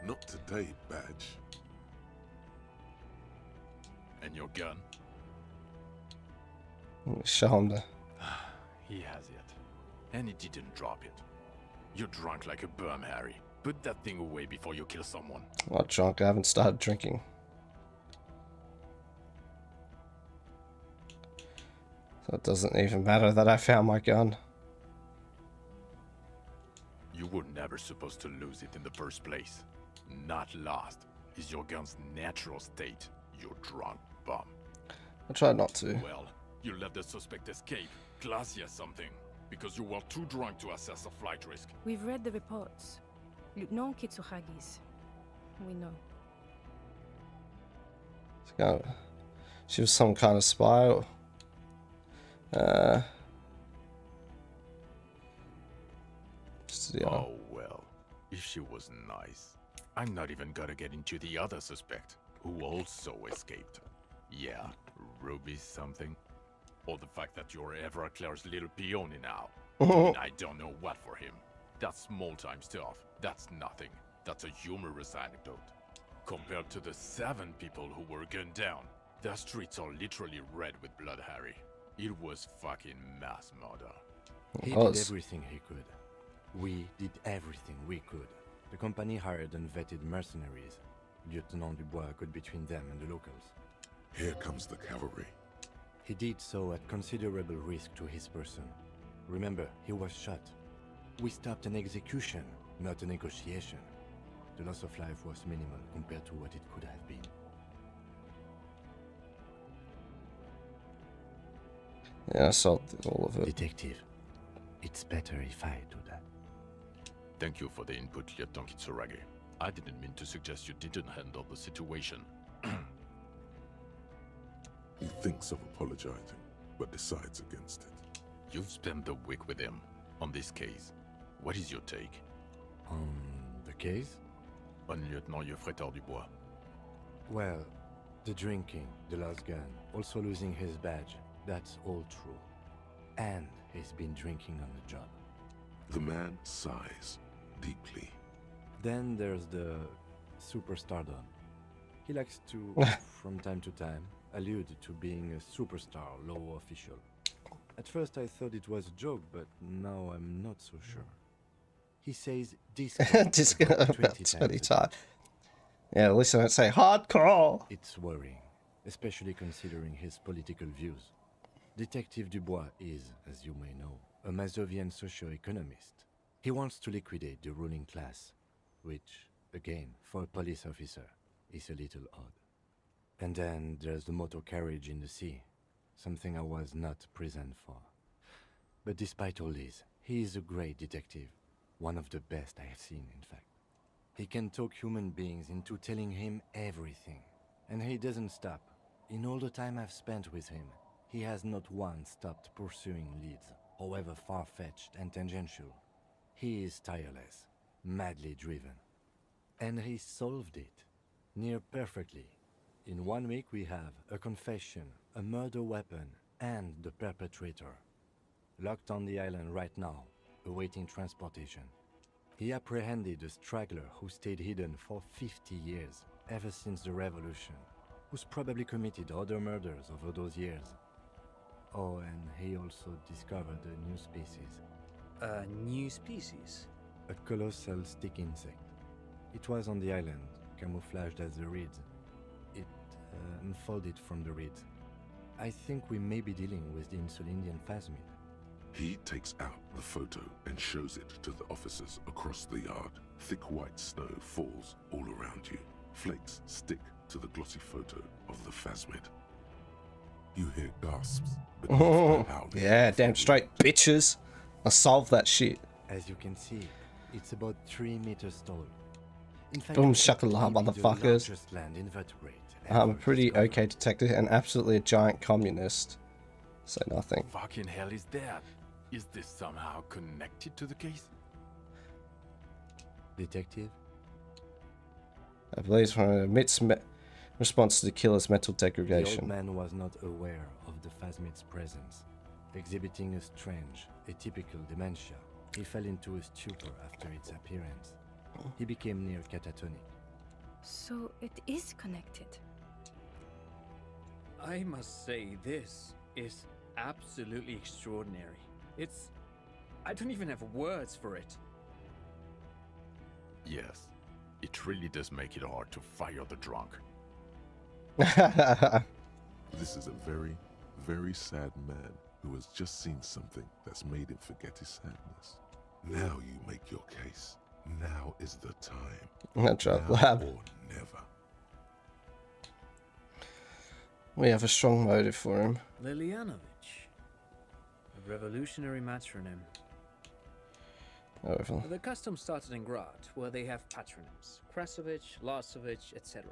Not today, badge. And your gun? Show him the... He has it. And he didn't drop it. You're drunk like a bum, Harry. Put that thing away before you kill someone. I'm not drunk, I haven't started drinking. So it doesn't even matter that I found my gun. You were never supposed to lose it in the first place. Not lost. Is your gun's natural state. You drunk bum. I tried not to. Well, you let the suspect escape. Classy as something. Because you were too drunk to assess a flight risk. We've read the reports. Lieutenant Kitsuhagi's. We know. She was some kind of spy. Or, Oh well, if she was nice. I'm not even gonna get into the other suspect, who also escaped. Yeah, Ruby something. Or the fact that you're Everclear's little peony now. Doing I don't know what for him. That's small-time stuff. That's nothing. That's a humorous anecdote. Compared to the 7 people who were gunned down, the streets are literally red with blood, Harry. It was fucking mass murder. He did everything he could. We did everything we could. The company hired and vetted mercenaries. Lieutenant Dubois got between them and the locals. Here comes the cavalry. He did so at considerable risk to his person. Remember, he was shot. We stopped an execution, not a negotiation. The loss of life was minimal compared to what it could have been. Yeah, I saw all of it. Detective, it's better if I do that. Thank you for the input, Lieutenant Kitsuragi. I didn't mean to suggest you didn't handle the situation. He thinks of apologizing, but decides against it. You've spent the week with him on this case. What is your take? On the case? On Lieutenant Geoffrey Dubois. Well, the drinking, the lost gun, also losing his badge, that's all true. And he's been drinking on the job. The man sighs deeply. Then there's the superstardom. He likes to, from time to time, allude to being a superstar law official. At first I thought it was a joke, but now I'm not so sure. He says disco, Disco about about 20 20 times a day. times. Yeah, at least I don't say hardcore. It's worrying, especially considering his political views. Detective Dubois is, as you may know, a Mazovian socio-economist. He wants to liquidate the ruling class, which, again, for a police officer, is a little odd. And then there's the motor carriage in the sea, something I was not present for. But despite all this, he is a great detective, one of the best I have seen, in fact. He can talk human beings into telling him everything, and he doesn't stop. In all the time I've spent with him, he has not once stopped pursuing leads, however far-fetched and tangential. He is tireless, madly driven. And he solved it, near perfectly. In 1 week we have a confession, a murder weapon, and the perpetrator. Locked on the island right now, awaiting transportation. He apprehended a straggler who stayed hidden for 50 years, ever since the revolution, who's probably committed other murders over those years. Oh, and he also discovered a new species. A new species? A colossal stick insect. It was on the island, camouflaged as the reeds. It unfolded from the reeds. I think we may be dealing with the Insulindian phasmid. He takes out the photo and shows it to the officers across the yard. Thick white snow falls all around you. Flakes stick to the glossy photo of the phasmid. You hear gasps, but Oh, yeah, damn straight, bitches. I solved that shit. As you can see, it's about 3 meters tall. In fact, Boom it's said to shakalaka, be the motherfuckers. largest land invertebrate I'm a ever pretty discovered. okay detective and absolutely a giant communist. Say nothing. Fucking hell is that? Is this somehow connected to the case? Detective? I believe it's one of the response to the killer's mental The old degradation. man was not aware of the phasmid's presence. Exhibiting a strange, atypical dementia, he fell into a stupor after its appearance. He became near catatonic. So it is connected. I must say, this is absolutely extraordinary. I don't even have words for it. Yes, it really does make it hard to fire the drunk. This is a very, very sad man who has just seen something that's made him forget his sadness. Now you make your case. Now is the time. Drug Now lab. or never. We have a strong motive for him. Lilianovich. A revolutionary matronym. However, The custom started in Grad, where they have patronyms. Krasovich, Lasovich, etc.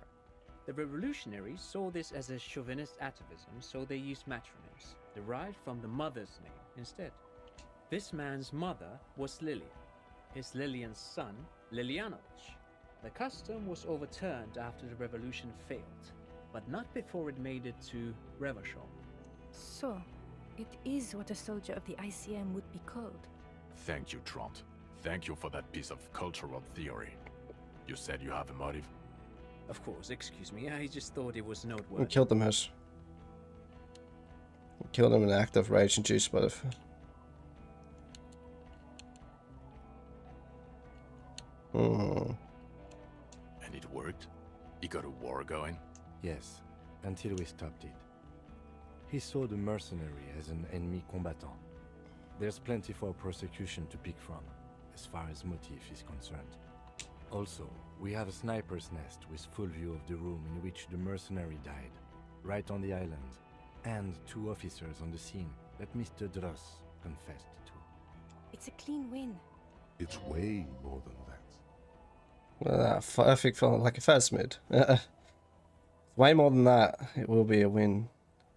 The revolutionaries saw this as a chauvinist atavism, so they used matronyms, derived from the mother's name instead. This man's mother was Lilian. His Lilian's son, Lilianovich. The custom was overturned after the revolution failed, but not before it made it to Revachol. So, it is what a soldier of the ICM would be called. Thank you, Trant. Thank you for that piece of cultural theory. You said you have a motive? Of course, excuse me, I just thought it was we noteworthy. killed him as. We killed him in an act of rage induced by the. And it worked? You got a war going? Yes, until we stopped it. He saw the mercenary as an ennemi combattant. There's plenty for prosecution to pick from, as far as motive is concerned. Also, we have a sniper's nest with full view of the room in which the mercenary died, right on the island, and 2 officers on the scene that Mr. Dross confessed to. It's a clean win. It's way more than that. Well, I think for like a phasmid. Way more than that. It will be a win.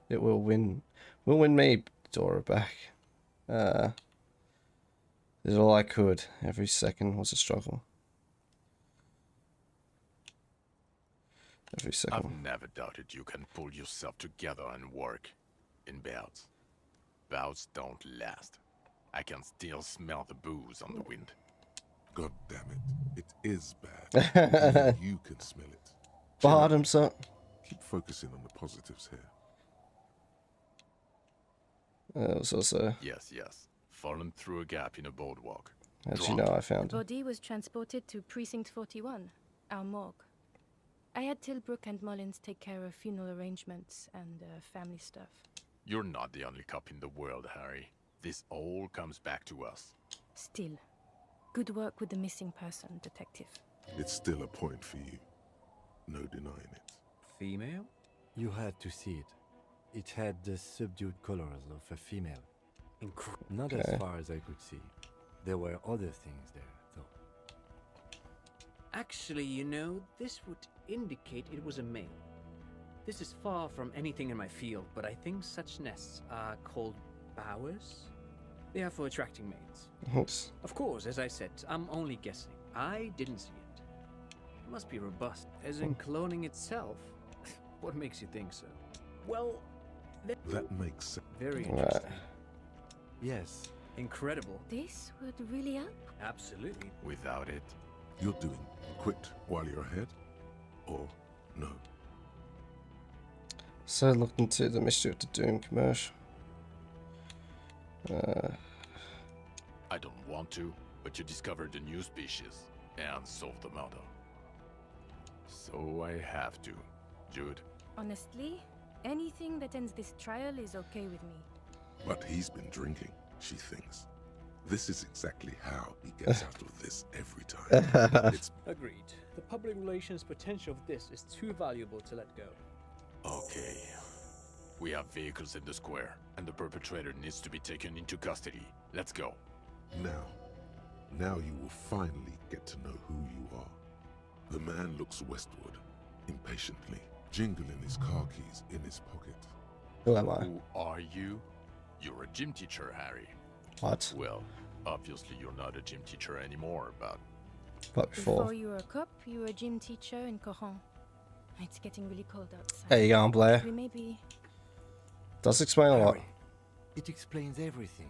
It will win. Will win me Dora back. Did all I could. Every second was a struggle. Every second. I've never doubted you can pull yourself together and work. In bouts. Bouts don't last. I can still smell the booze on the wind. God damn it. It is bad. Even you can smell it. Bottoms up. Keep focusing on the positives here. It was also... Yes, yes. Fallen through a gap in a boardwalk. How'd you know I The found it? body was transported to Precinct 41, our morgue. I had Tilbrook and Mullins take care of funeral arrangements and family stuff. You're not the only cop in the world, Harry. This all comes back to us. Still, good work with the missing person, Detective. It's still a point for you. No denying it. Female? You had to see it. It had the subdued colors of a female. Not Okay. as far as I could see. There were other things there, though. Actually, you know, this would indicate it was a male. This is far from anything in my field, but I think such nests are called bowers. They are for attracting mates. Oops. Of course, as I said, I'm only guessing. I didn't see it. It must be robust, as in cloning itself. What makes you think so? Well, That makes sense. very Right. interesting. Yes, Incredible. This would really help? Absolutely. Without it, You're doing quit while you're ahead? Or no? So looked into the Mystery of the Doom commercial. I don't want to, but you discovered a new species and solved the murder. So I have to. Jude, Honestly, anything that ends this trial is okay with me. But he's been drinking, she thinks. This is exactly how he gets out of this every time. It's Agreed. The public relations potential of this is too valuable to let go. okay. We have vehicles in the square, and the perpetrator needs to be taken into custody. Let's go. now you will finally get to know who you are. The man looks westward, impatiently, jingling his car keys in his pocket. Who am I? Who are you? You're a gym teacher, Harry. What? Well, obviously you're not a gym teacher anymore, but What Before before? you were a cop, you were a gym teacher in Coron. It's getting really cold outside. There you go, Blair. We may be... Does explain a lot. Harry, it explains everything.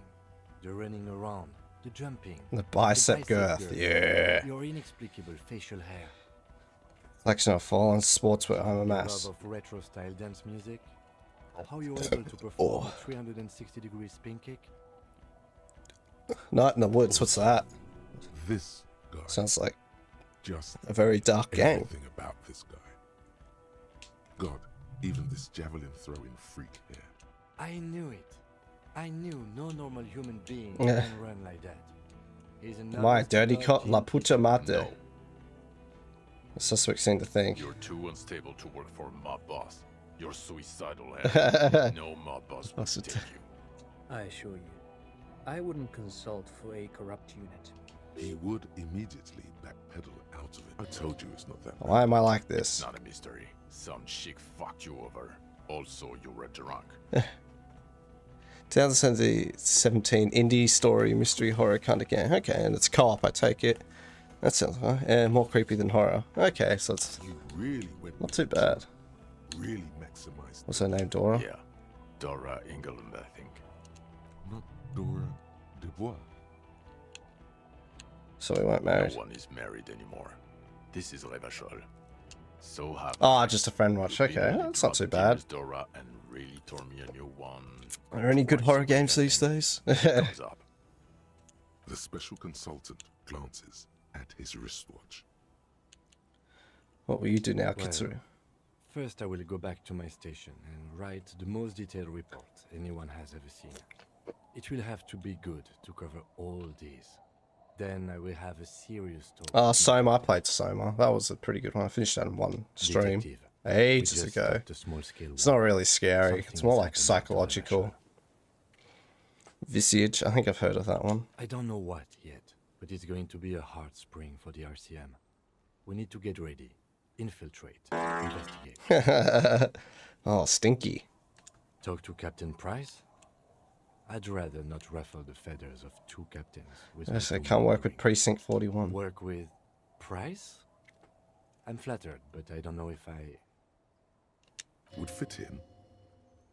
The running around, the jumping, The bicep girth, yeah. your inexplicable facial hair, Collection of fallen sportswear, I'm a your mess. love of retro-style dance music, how you're able to perform a 360-degree spin kick. Night in the Woods, what's that? This guy. Sounds like Just a very dark game. everything about this guy. God, even this javelin throwing freak here. I knew it. I knew no normal human being Yeah. can run like that. He's an My honest dirty to cop, God la gym puta madre. no. The suspect seemed to think. You're too unstable to work for a mob boss. You're suicidal, Harry. No mob boss will That's take it. you. I assure you, I wouldn't consult for a corrupt unit. He would immediately backpedal out of it. I told you it's not that bad. Why am I like It's this? not a mystery. Some chick fucked you over. Also, you were drunk. 2017 indie story mystery horror kind of game. Okay, and it's co-op, I take it. That sounds more creepy than horror. Okay, so it's You really went not too bad. Really maximized. What's her name, Dora? Yeah. Dora England, I think. Not Dora Dubois. So we weren't married. No one is married anymore. This is Revachol. So happy. Ah, just a friend watch. You've been Okay, really that's not too proud of bad. Dora and really tore me a new one. Are there any good Twice horror with games that these thing. days? Thumbs up. The special consultant glances at his wristwatch. What will you do now, Well, Kitsuru? First, I will go back to my station and write the most detailed report anyone has ever seen. It will have to be good to cover all these. Then I will have a serious talk. Oh, with Soma. I my played Soma. That was a pretty good one. I finished that in one stream. detective. We Ages just ago. stopped a small-scale It's not war. really scary. Something It's more has like happened to the psychological. Revachol. Visage. I think I've heard of that one. I don't know what yet, but it's going to be a hard spring for the RCM. We need to get ready, infiltrate, investigate. Oh, stinky. Talk to Captain Price? I'd rather not ruffle the feathers of two captains. With Yes, me I to can't work with worry. Precinct 41. Work with Price? I'm flattered, but I don't know if I... Would fit in.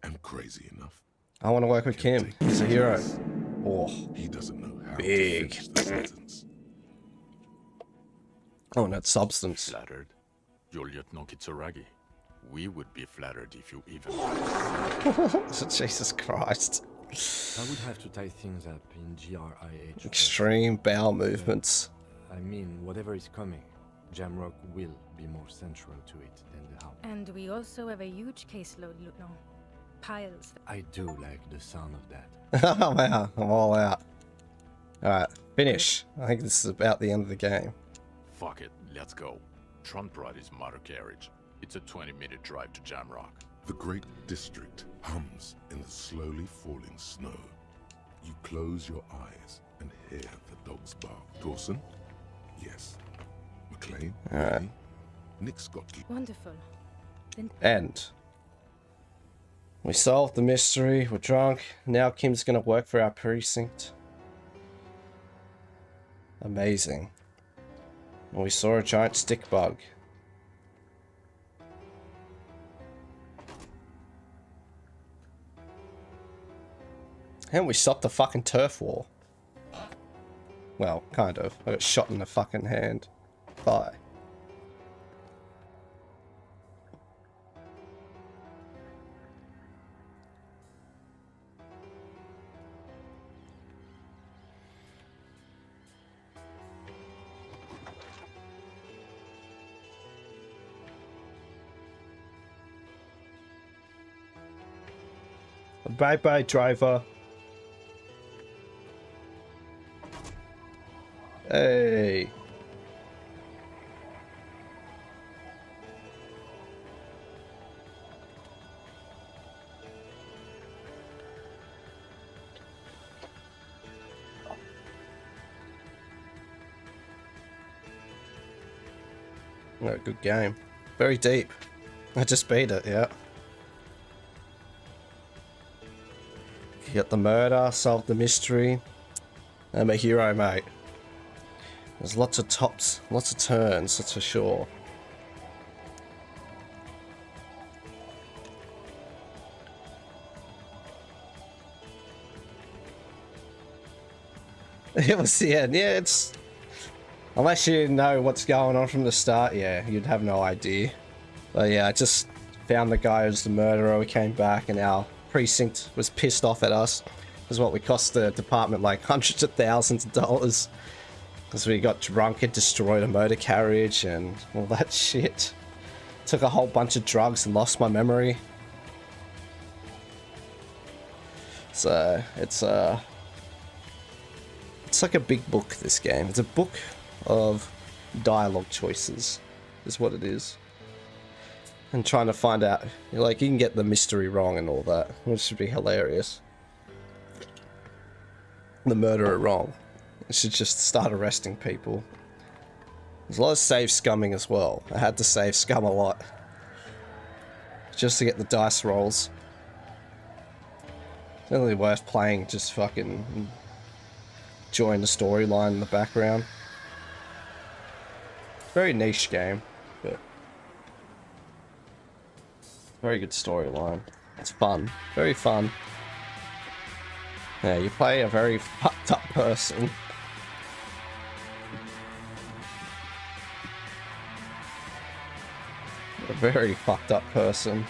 And crazy enough. I want to work with Kim. He's a hero. Oh, He doesn't know how Big. to finish the sentence. oh, that substance. Flattered. You're Lieutenant Kitsuragi. We would be flattered if you even... Jesus Christ. I would have to tie things up in GRIH. Extreme bowel movements. I mean, whatever is coming, Jamrock will be more central to it than the house. And we also have a huge caseload, Lieutenant. Piles. I do like the sound of that. Oh wow, I'm all out. Alright, finish. I think this is about the end of the game. Fuck it, let's go. Trump brought his motor carriage. It's a 20-minute drive to Jamrock. The great district hums in the slowly falling snow. You close your eyes and hear the dogs bark. Dawson? Yes. McLean? Ready? Nick's got you. Wonderful. End. We solved the mystery, we're drunk. Now Kim's gonna work for our precinct. Amazing. And we saw a giant stick bug. And we stopped the fucking turf war. Well, kind of. I got shot in the fucking hand. Thigh. Bye bye, driver. Hey. Oh, good game. Very deep. I just beat it, yeah. Get the murder, solve the mystery. I'm a hero, mate. There's lots of tops, lots of turns, that's for sure. It was the end. Yeah, it's... Unless you know what's going on from the start, yeah, you'd have no idea. But yeah, I just found the guy who's the murderer. We came back and our precinct was pissed off at us. That's what we cost the department like hundreds of thousands of dollars. Because we got drunk and destroyed a motor carriage and all that shit. Took a whole bunch of drugs and lost my memory. So, it's like a big book, this game. It's a book of dialogue choices, is what it is. And trying to find out, like, you can get the mystery wrong and all that, which would be hilarious. The murderer wrong. It should just start arresting people. There's a lot of save scumming as well. I had to save scum a lot. Just to get the dice rolls. It's only worth playing, just fucking enjoying the storyline in the background. Very niche game, but very good storyline. It's fun. Very fun. Yeah, you play a very fucked up person. A very fucked up person.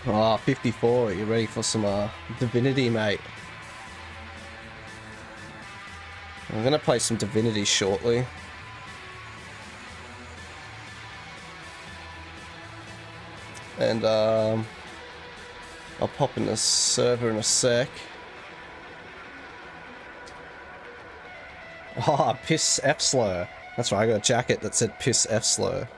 Ah, 54. You ready for some Divinity, mate? I'm gonna play some Divinity shortly. And I'll pop in the server in a sec. Ah, Piss F Slur. That's right, I got a jacket that said Piss F Slur.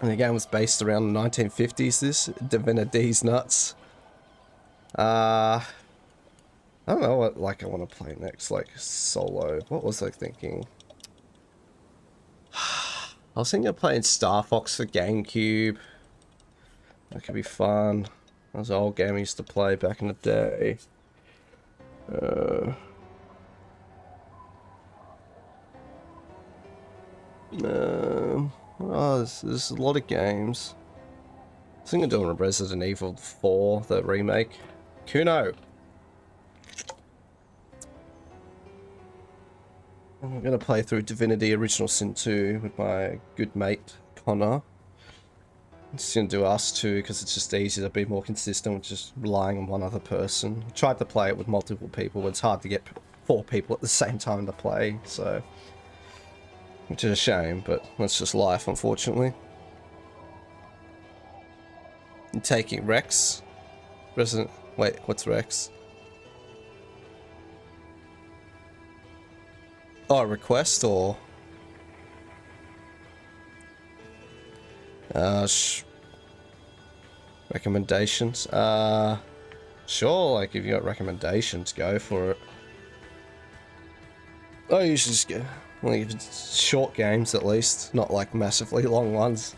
And the game was based around the 1950s, this. Divinity's nuts. I don't know what, like, I want to play next, like, solo. What was I thinking? I was thinking of playing Star Fox for GameCube. That could be fun. That was an old game I used to play back in the day. Oh, there's a lot of games. I think I'm doing Resident Evil 4, the remake. Kuno! I'm going to play through Divinity Original Sin 2 with my good mate, Connor. I'm just going to do us two because it's just easier to be more consistent with just relying on one other person. I tried to play it with multiple people, but it's hard to get 4 people at the same time to play, so... which is a shame, but that's just life, unfortunately. I'm taking Rex. Resident... Wait, what's Rex? Oh, request or... recommendations? Sure, like if you got recommendations, go for it. I usually just go... well, if it's short games at least, not like massively long ones.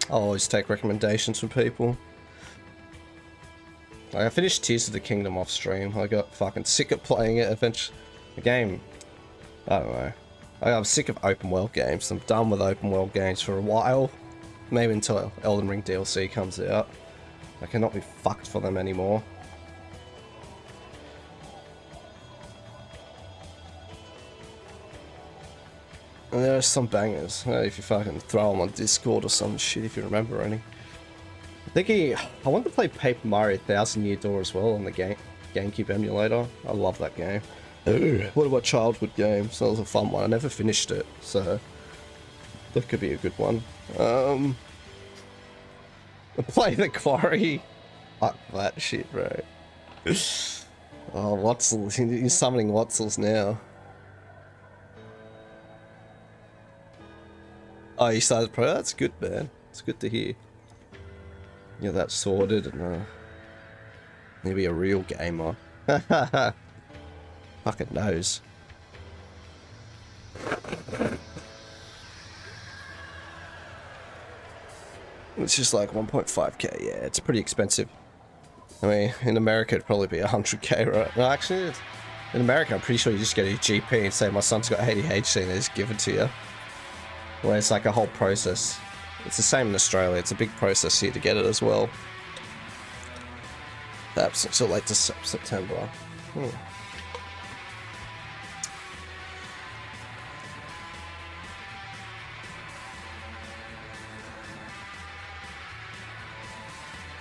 I'll always take recommendations from people. Like, I finished Tears of the Kingdom off stream. I got fucking sick of playing it eventually. The game... I don't know. I'm sick of open world games. I'm done with open world games for a while. Maybe until Elden Ring DLC comes out. I cannot be fucked for them anymore. And there are some bangers. If you fucking throw them on Discord or some shit, if you remember any. I want to play Paper Mario 1000 Year Door as well on the GameCube emulator. I love that game. One of my childhood games. That was a fun one. I never finished it, so that could be a good one. Play the Quarry. Fuck that shit, bro. Oh, Wotzel. You're summoning Wotzels now. Oh, you started pro? That's good, man. It's good to hear. Yeah, that's sorted and maybe a real gamer. Fucking knows. It's just like 1.5k. Yeah, it's pretty expensive. I mean, in America it'd probably be 100k, right? No, actually, in America I'm pretty sure you just go to your GP and say my son's got ADHD and they just give it to you. Where it's like a whole process. It's the same in Australia. It's a big process here to get it as well. Perhaps until late September.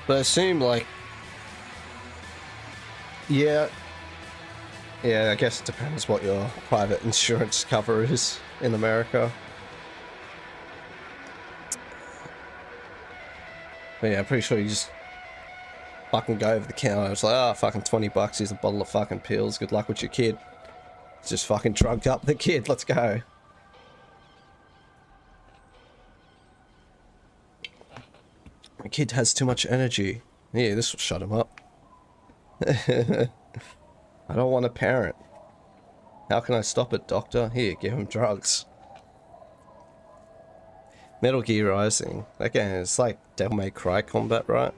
But I assume, like... Yeah, I guess it depends what your private insurance cover is in America. But yeah, I'm pretty sure you just fucking go over the counter. It's like, oh, fucking $20, here's a bottle of fucking pills. Good luck with your kid. Just fucking drugged up the kid. Let's go. My kid has too much energy. Yeah, this will shut him up. I don't want a parent. How can I stop it, doctor? Here, give him drugs. Metal Gear Rising. Again, it's like Devil May Cry combat, right?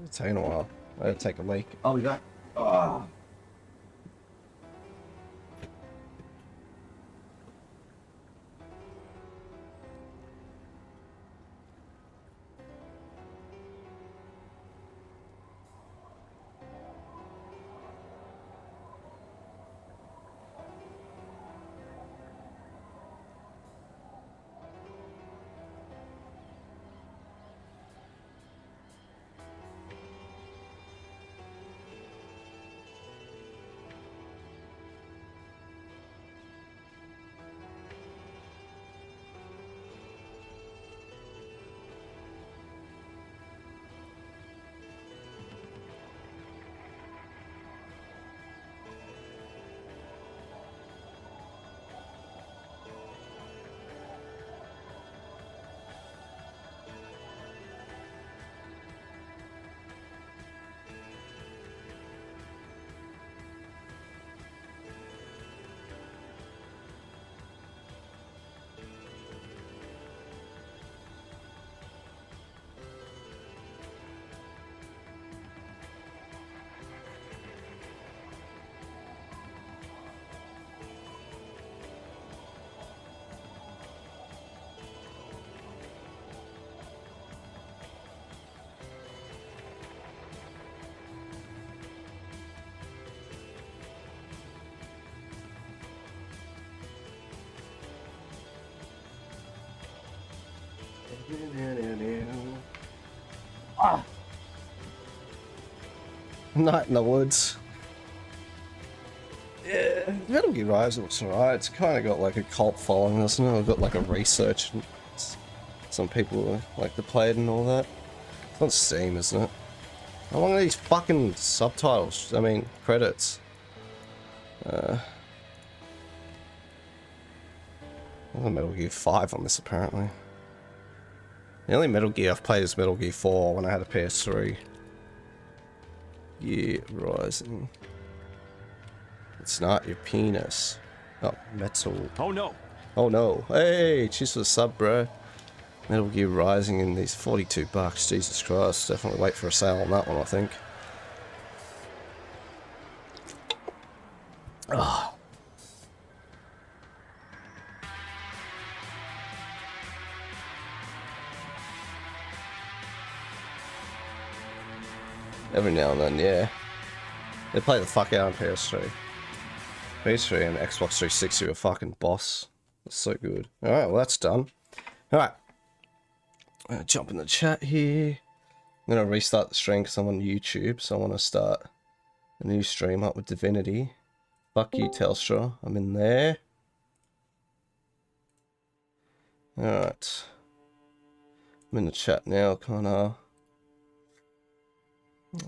It's taking a while. I gotta take a leak. I'll be back. Oh. Night in the Woods. Yeah, Metal Gear Rise looks alright. It's kind of got like a cult following, doesn't it? I've got like a research. And some people like to play it and all that. It's on Steam, isn't it? How long are these fucking subtitles? I mean, credits. There's a Metal Gear 5 on this, apparently. The only Metal Gear I've played is Metal Gear 4 when I had a PS3. Gear Rising. It's not your penis. Oh, metal. Oh no! Oh no. Hey, cheers for the sub, bro. Metal Gear Rising in these $42. Jesus Christ. Definitely wait for a sale on that one, I think. Ah. Every now and then, yeah. They play the fuck out on PS3. PS3 and Xbox 360 are fucking boss. That's so good. Alright, well that's done. Alright. I'm gonna jump in the chat here. I'm gonna restart the stream because I'm on YouTube, so I want to start a new stream up with Divinity. Fuck you, Telstra. I'm in there. Alright. I'm in the chat now, kinda.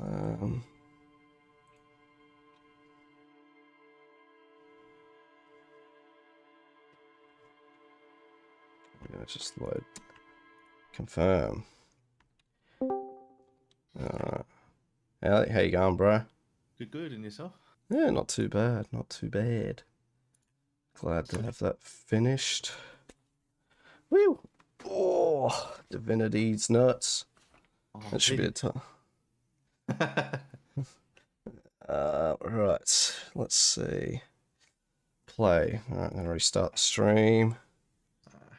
I'm gonna just load. Confirm. Alright. How you going, bro? Good, and yourself? Yeah, not too bad, not too bad. Glad to have that finished. Woo! Oh, Divinity's nuts. Oh, That should be a time. Right, let's see. Play. Alright, I'm gonna restart the stream.